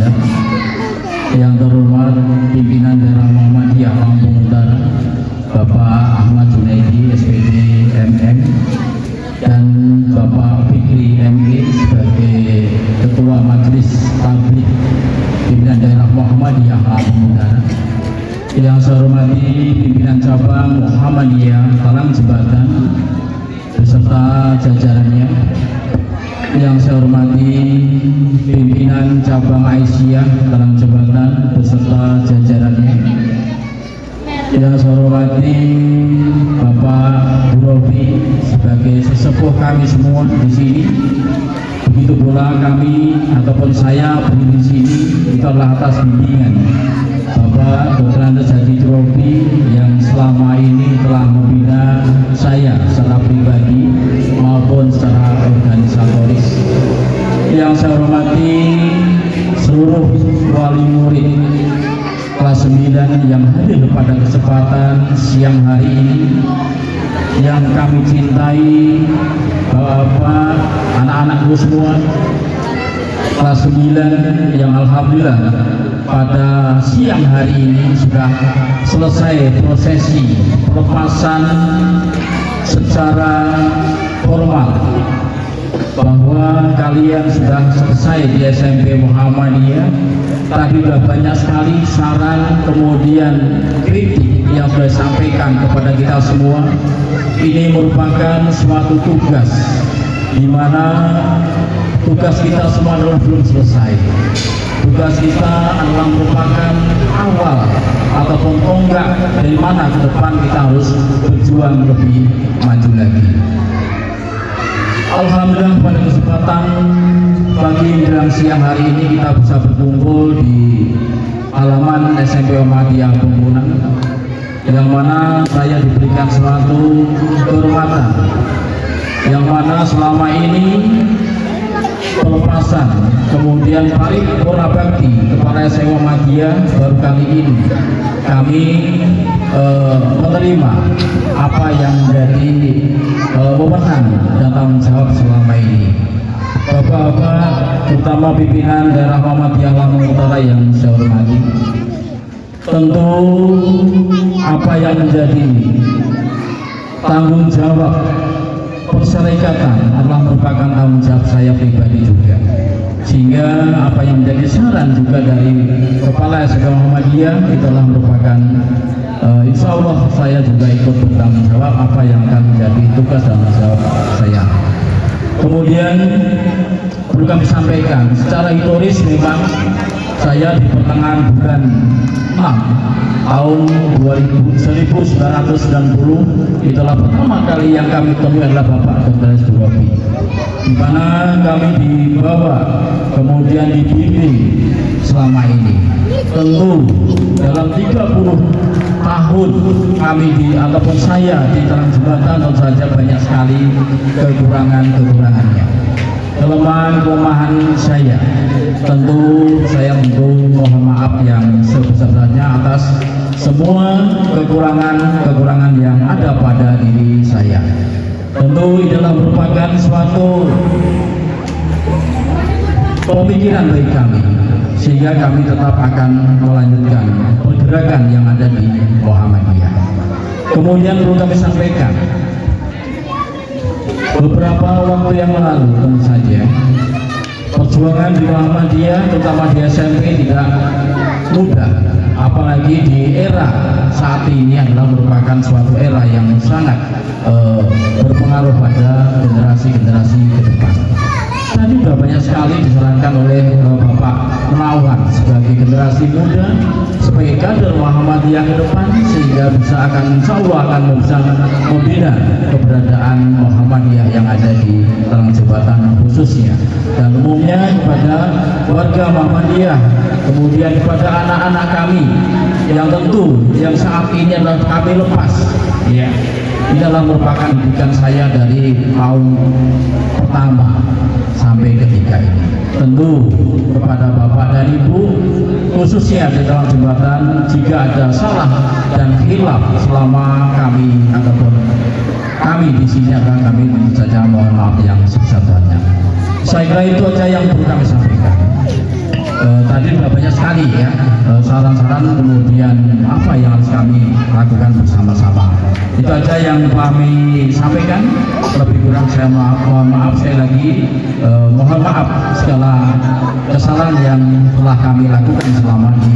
Speaker 5: agenda. Yang terhormat pimpinan daerah Muhammadiyah Lampung Utara, Bapak Ahmad Junaidi SPD MM, dan Bapak Fikri ME sebagai Ketua Majelis Tabligh pimpinan daerah Muhammadiyah Lampung Utara. Yang saya hormati pimpinan cabang Muhammadiyah Talang Jembatan beserta jajarannya. Yang saya hormati pimpinan cabang Aisyah Talang Jembatan beserta jajarannya. Yang saya hormati Bapak Burofi sebagai sesepuh kami semua di sini. Begitu pula kami ataupun saya berdiri di sini itu adalah atas bimbingan Bapak Dr. Andes Haji Jurofi yang selama ini telah membina saya secara pribadi maupun secara organisatoris. Yang saya hormati seluruh wali murid kelas 9 yang hadir pada kesempatan siang hari ini, yang kami cintai, Bapak, anak-anakku semua kelas 9 yang alhamdulillah pada siang hari ini sudah selesai prosesi pelepasan secara formal, bahwa kalian sudah selesai di SMP Muhammadiyah. Tadi sudah banyak sekali saran kemudian kritik yang sudah disampaikan kepada kita semua. Ini merupakan suatu tugas di mana tugas kita semua adalah belum selesai. Tugas kita adalah merupakan awal ataupun tonggak dari mana ke depan kita harus berjuang lebih maju lagi. Alhamdulillah pada kesempatan pagi menjelang siang hari ini kita bisa berkumpul di halaman SMP Muhammadiyah Pembunan, yang mana saya diberikan suatu kehormatan, yang mana selama ini pelepasan kemudian paripurna bakti kepada SMP Muhammadiyah baru kali ini kami menerima apa yang menjadi wewenang dan tanggung jawab selama ini. Bapak-bapak, terutama pimpinan daerah Muhammadiyah Lampung Utara yang saya hormati, tentu apa yang menjadi tanggung jawab perserikatan adalah merupakan tanggung jawab saya pribadi juga, sehingga apa yang menjadi saran juga dari Kepala SMP Muhammadiyah itu adalah merupakan insya Allah saya juga ikut bertanggung jawab apa yang akan menjadi tugas dan tanggung jawab saya. Kemudian perlu kami sampaikan secara historis, memang saya di pertengahan bulan 6 tahun 1990 itulah pertama kali yang kami temui adalah Bapak Dr. Andes Jurofi, di mana kami dibawa kemudian dibimbing selama ini. Tentu dalam 30 tahun kami ataupun saya di Talang Jembatan tentu saja banyak sekali kekurangannya, kelemahan saya. Tentu saya mohon maaf yang sebesar-besarnya atas semua kekurangan yang ada pada diri saya. Tentu ini adalah merupakan suatu pemikiran bagi kami, sehingga kami tetap akan melanjutkan pergerakan yang ada di Muhammadiyah. Kemudian perlu kami sampaikan, beberapa waktu yang lalu tentu saja perjuangan di Muhammadiyah, terutama di SMP, tidak mudah, apalagi di era saat ini adalah merupakan suatu era yang sangat berpengaruh pada generasi-generasi ke depan. Tadi sudah banyak sekali disarankan oleh Bapak Menawan sebagai generasi muda, sebagai kader Muhammadiyah ke depan, sehingga bisa insya Allah akan bisa membina keberadaan Muhammadiyah yang ada di Talang Jembatan khususnya, dan umumnya kepada warga Muhammadiyah, kemudian kepada anak-anak kami yang tentu yang saat ini adalah kami lepas, ya. Ini adalah merupakan didikan saya dari tahun pertama sampai ketiga ini. Tentu kepada Bapak dan Ibu, khususnya di Talang Jembatan, jika ada salah dan khilaf selama kami ataupun kami di sini akan kami tentu saja mohon maaf yang sebesar-besarnya. Saya kira itu aja yang perlu kami sampaikan. tadi sudah banyak sekali ya saran-saran, kemudian apa yang harus kami lakukan bersama-sama. Itu aja yang kami sampaikan. Lebih kurang saya mohon maaf sekali lagi. Mohon maaf segala kesalahan yang telah kami lakukan selama di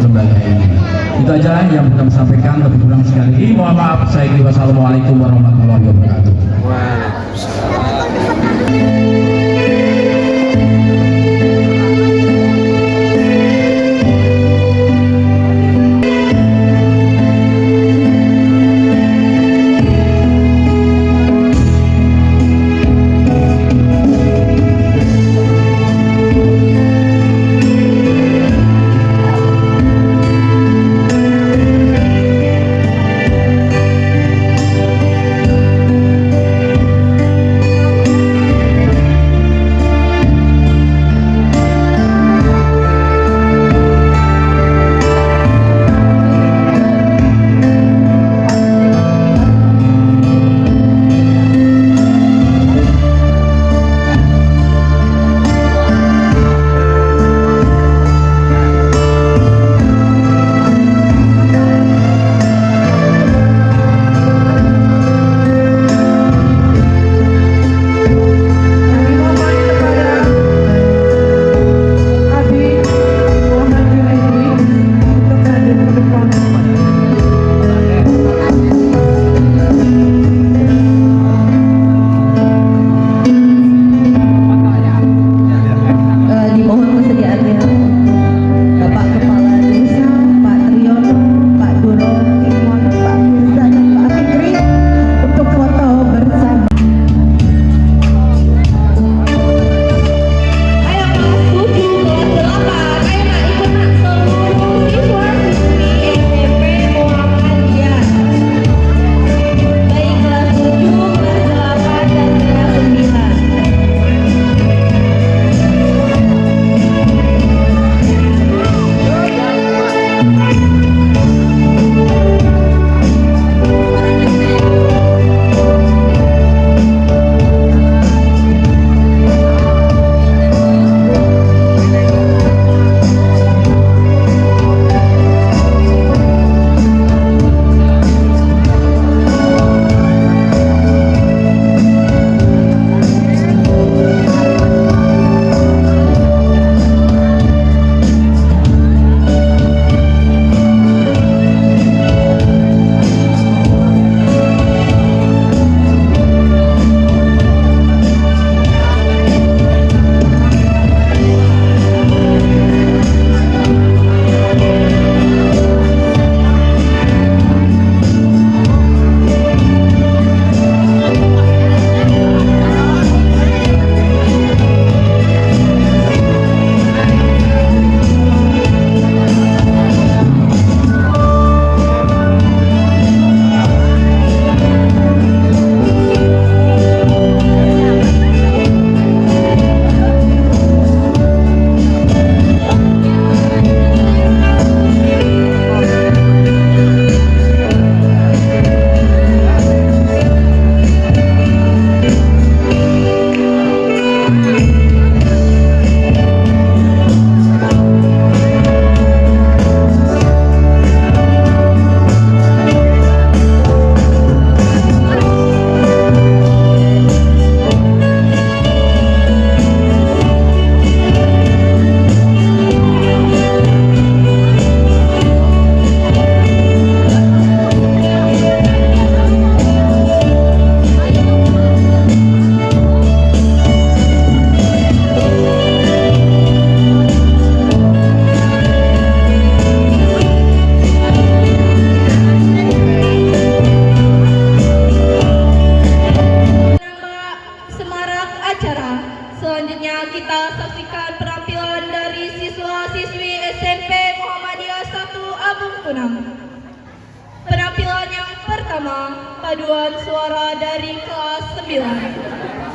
Speaker 5: lembaga ini. Itu aja yang kami sampaikan. Lebih kurang sekali lagi mohon maaf. Saya kira wassalamualaikum warahmatullahi wabarakatuh.
Speaker 1: Penampilan yang pertama, paduan suara dari kelas 9.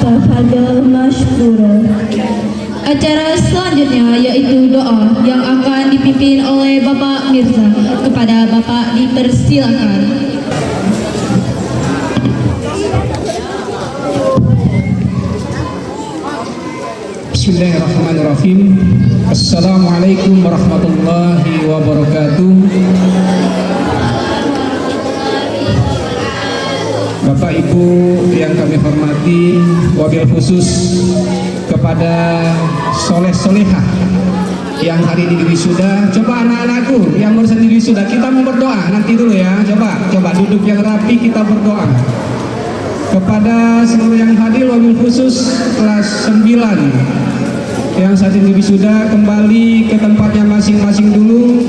Speaker 2: falyatafadhal mashkura.
Speaker 1: Acara selanjutnya yaitu doa yang akan dipimpin oleh Bapak Mirza. Kepada Bapak dipersilakan.
Speaker 5: Bismillahirrahmanirrahim. Assalamualaikum warahmatullahi wabarakatuh. Bapak Ibu yang kami hormati, wabil khusus kepada soleh-solehah yang hari ini wisuda. Coba anak-anakku yang barusan wisuda, kita mau berdoa nanti dulu ya. Coba duduk yang rapi, kita berdoa. Kepada seluruh yang hadir, wabil khusus kelas 9 yang saat ini wisuda, kembali ke tempatnya masing-masing dulu.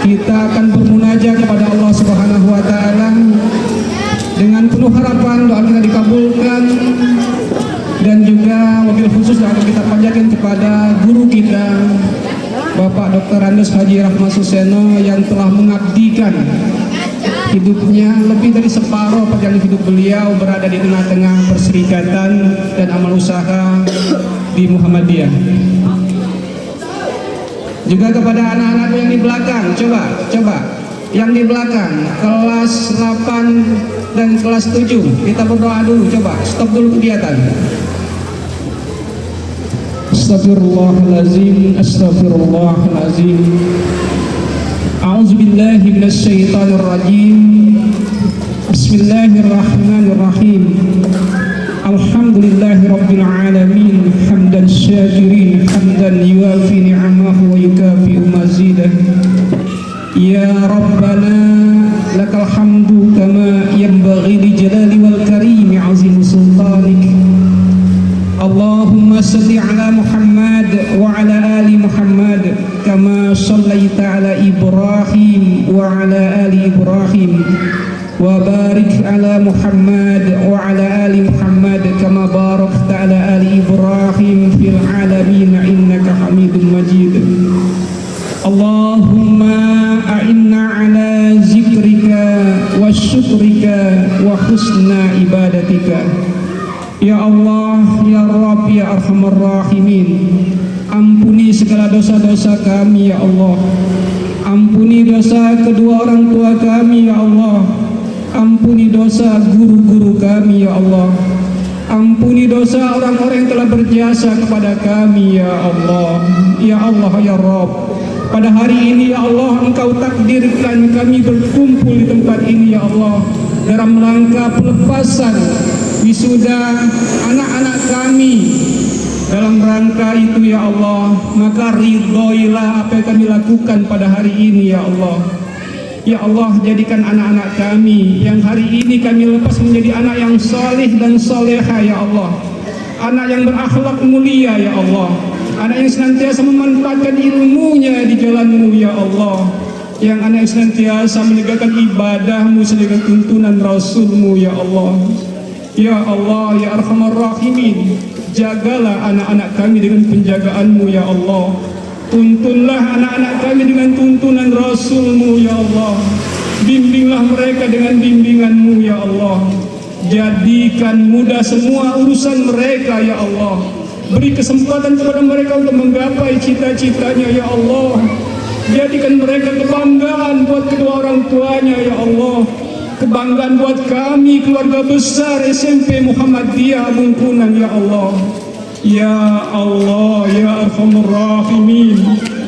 Speaker 5: Kita akan bermunajat kepada Allah Subhanahu wa taala dengan penuh harapan doa kita dikabulkan, dan juga wabil khusus doa kita panjatkan kepada guru kita Bapak Dr. Andes Haji Rahmat Suseno yang telah mengabdikan hidupnya lebih dari separuh perjalanan hidup beliau berada di tengah-tengah perserikatan dan amal usaha di Muhammadiyah. Juga kepada anak-anak yang di belakang, coba yang di belakang kelas 8 dan kelas 7, kita berdoa dulu. Coba stop dulu kegiatan. Astagfirullahalazim, astagfirullahalazim. A'udzubillahi minasyaitonir rajim. Bismillahirrahmanirrahim. Alhamdulillahi rabbil alamin, hamdan syakirin, hamdan yuafi ni'amahu wa yukafi'u mazidah. Ya Rabbana lakal hamdu kama yanbaghi li jalali wal karimi azim sultanik. Allahumma salli ala Muhammad wa ala ali Muhammad kama sallaita ala Ibrahim wa ala ali Ibrahim, wa barik ala Muhammad wa ala ali Muhammad kama barakta ala ali Ibrahim fil alamin innaka Hamidum Majid. Allahumma a'inna ala zikrika wa syukrika wa husna ibadatika. Ya Allah, ya Rabb, ya Arhamar Rahimin, ampuni segala dosa-dosa kami ya Allah. Ampuni dosa kedua orang tua kami ya Allah. Ampuni dosa guru-guru kami ya Allah. Ampuni dosa orang-orang yang telah berjasa kepada kami ya Allah. Ya Allah, ya Rabb, pada hari ini ya Allah, Engkau takdirkan kami berkumpul di tempat ini ya Allah, dalam rangka pelepasan wisuda anak-anak kami. Dalam rangka itu ya Allah, maka ridhoilah apa yang kami lakukan pada hari ini ya Allah. Ya Allah, jadikan anak-anak kami yang hari ini kami lepas menjadi anak yang saleh dan soleha ya Allah. Anak yang berakhlak mulia ya Allah. Anak yang senantiasa memanfaatkan ilmunya di jalan-Mu ya Allah. Yang anak yang senantiasa menegakkan ibadah-Mu sesuai tuntunan Rasul-Mu ya Allah. Ya Allah, ya Arhamar Rahimin, jagalah anak-anak kami dengan penjagaan-Mu ya Allah. Tuntunlah anak-anak kami dengan tuntunan Rasul-Mu ya Allah. Bimbinglah mereka dengan bimbingan-Mu ya Allah. Jadikan mudah semua urusan mereka ya Allah. Beri kesempatan kepada mereka untuk menggapai cita-citanya ya Allah. Jadikan mereka kebanggaan buat kedua orang tuanya ya Allah. Kebanggaan buat kami keluarga besar SMP Muhammadiyah Bungkunan ya Allah. Ya Allah, ya Arhamar Rahimin,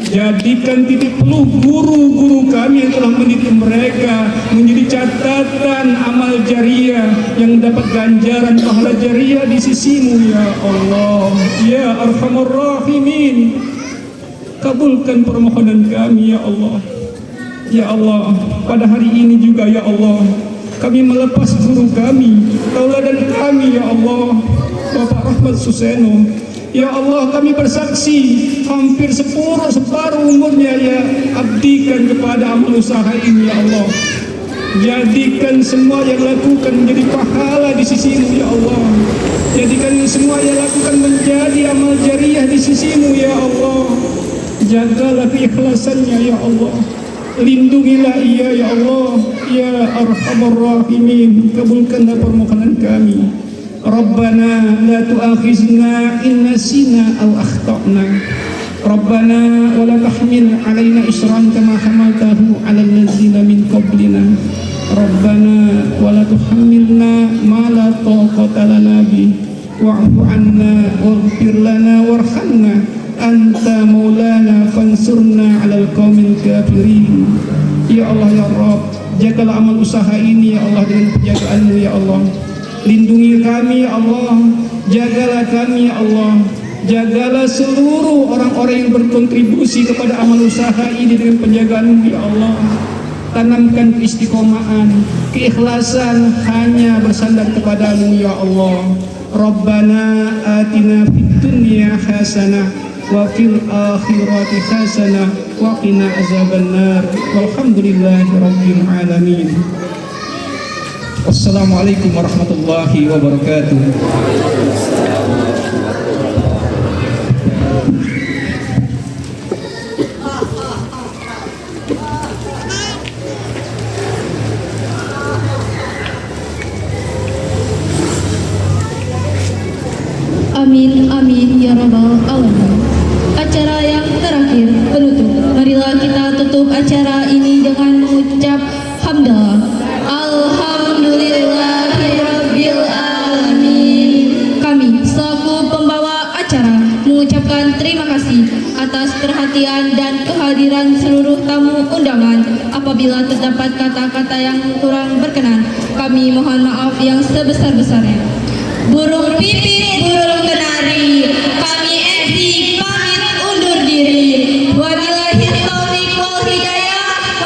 Speaker 5: jadikan titik peluh guru-guru kami yang telah mendidik mereka menjadi catatan amal jariah yang dapat ganjaran pahala jariah di sisi-Mu ya Allah. Ya Arhamar Rahimin, kabulkan permohonan kami ya Allah. Ya Allah, pada hari ini juga ya Allah, kami melepas guru kami, tauladan kami ya Allah, Bapak Rahmat Suseno. Ya Allah, kami bersaksi hampir separuh umurnya ya abdikan kepada amal usaha ini ya Allah. Jadikan semua yang lakukan menjadi pahala di sisi-Mu ya Allah. Jadikan semua yang lakukan menjadi amal jariah di sisi-Mu ya Allah. Jagalah keikhlasannya ya Allah. Lindungilah ia ya Allah. Ya Arhamar Rahimin, kabulkanlah permohonan kami.
Speaker 9: Rabbana la tu'akhizna in nasina aw akhtana. Rabbana wa la tahmil 'alaina isran kama hamaltahu 'alal ladzina min qablina. Rabbana wa la tuhammilna ma la taqata lana bi wa'fu 'anna waghfir lana warhamna anta maulana fansurna 'alal qaumil kafirin. Ya Allah ya Rabb, jagalah amal usaha ini ya Allah dengan penjagaan-Mu ya Allah. Lindungi kami ya Allah, jagalah kami ya Allah. Jagalah seluruh orang-orang yang berkontribusi kepada amal usaha ini dengan penjagaan-Mu ya Allah. Tanamkan keistiqomahan, keikhlasan hanya bersandar kepadamu ya Allah. Rabbana atina fid dunya hasanah wa fil akhirati hasanah wa qina azabannar. Walhamdulillahi rabbil alamin. Wassalamualaikum warahmatullahi wabarakatuh.
Speaker 1: Amin, amin, ya rabbal alamin. Acara yang terakhir, penutup. Marilah kita tutup acara ini dengan mengucap hamdalah. Alhamdulillahirabbil alamin. Kami selaku pembawa acara mengucapkan terima kasih atas perhatian dan kehadiran seluruh tamu undangan. Apabila terdapat kata-kata yang kurang berkenan, kami mohon maaf yang sebesar-besarnya. Burung pipit, burung kenari, kami MC pamit undur diri. Wabillahi taufiq wal hidayah.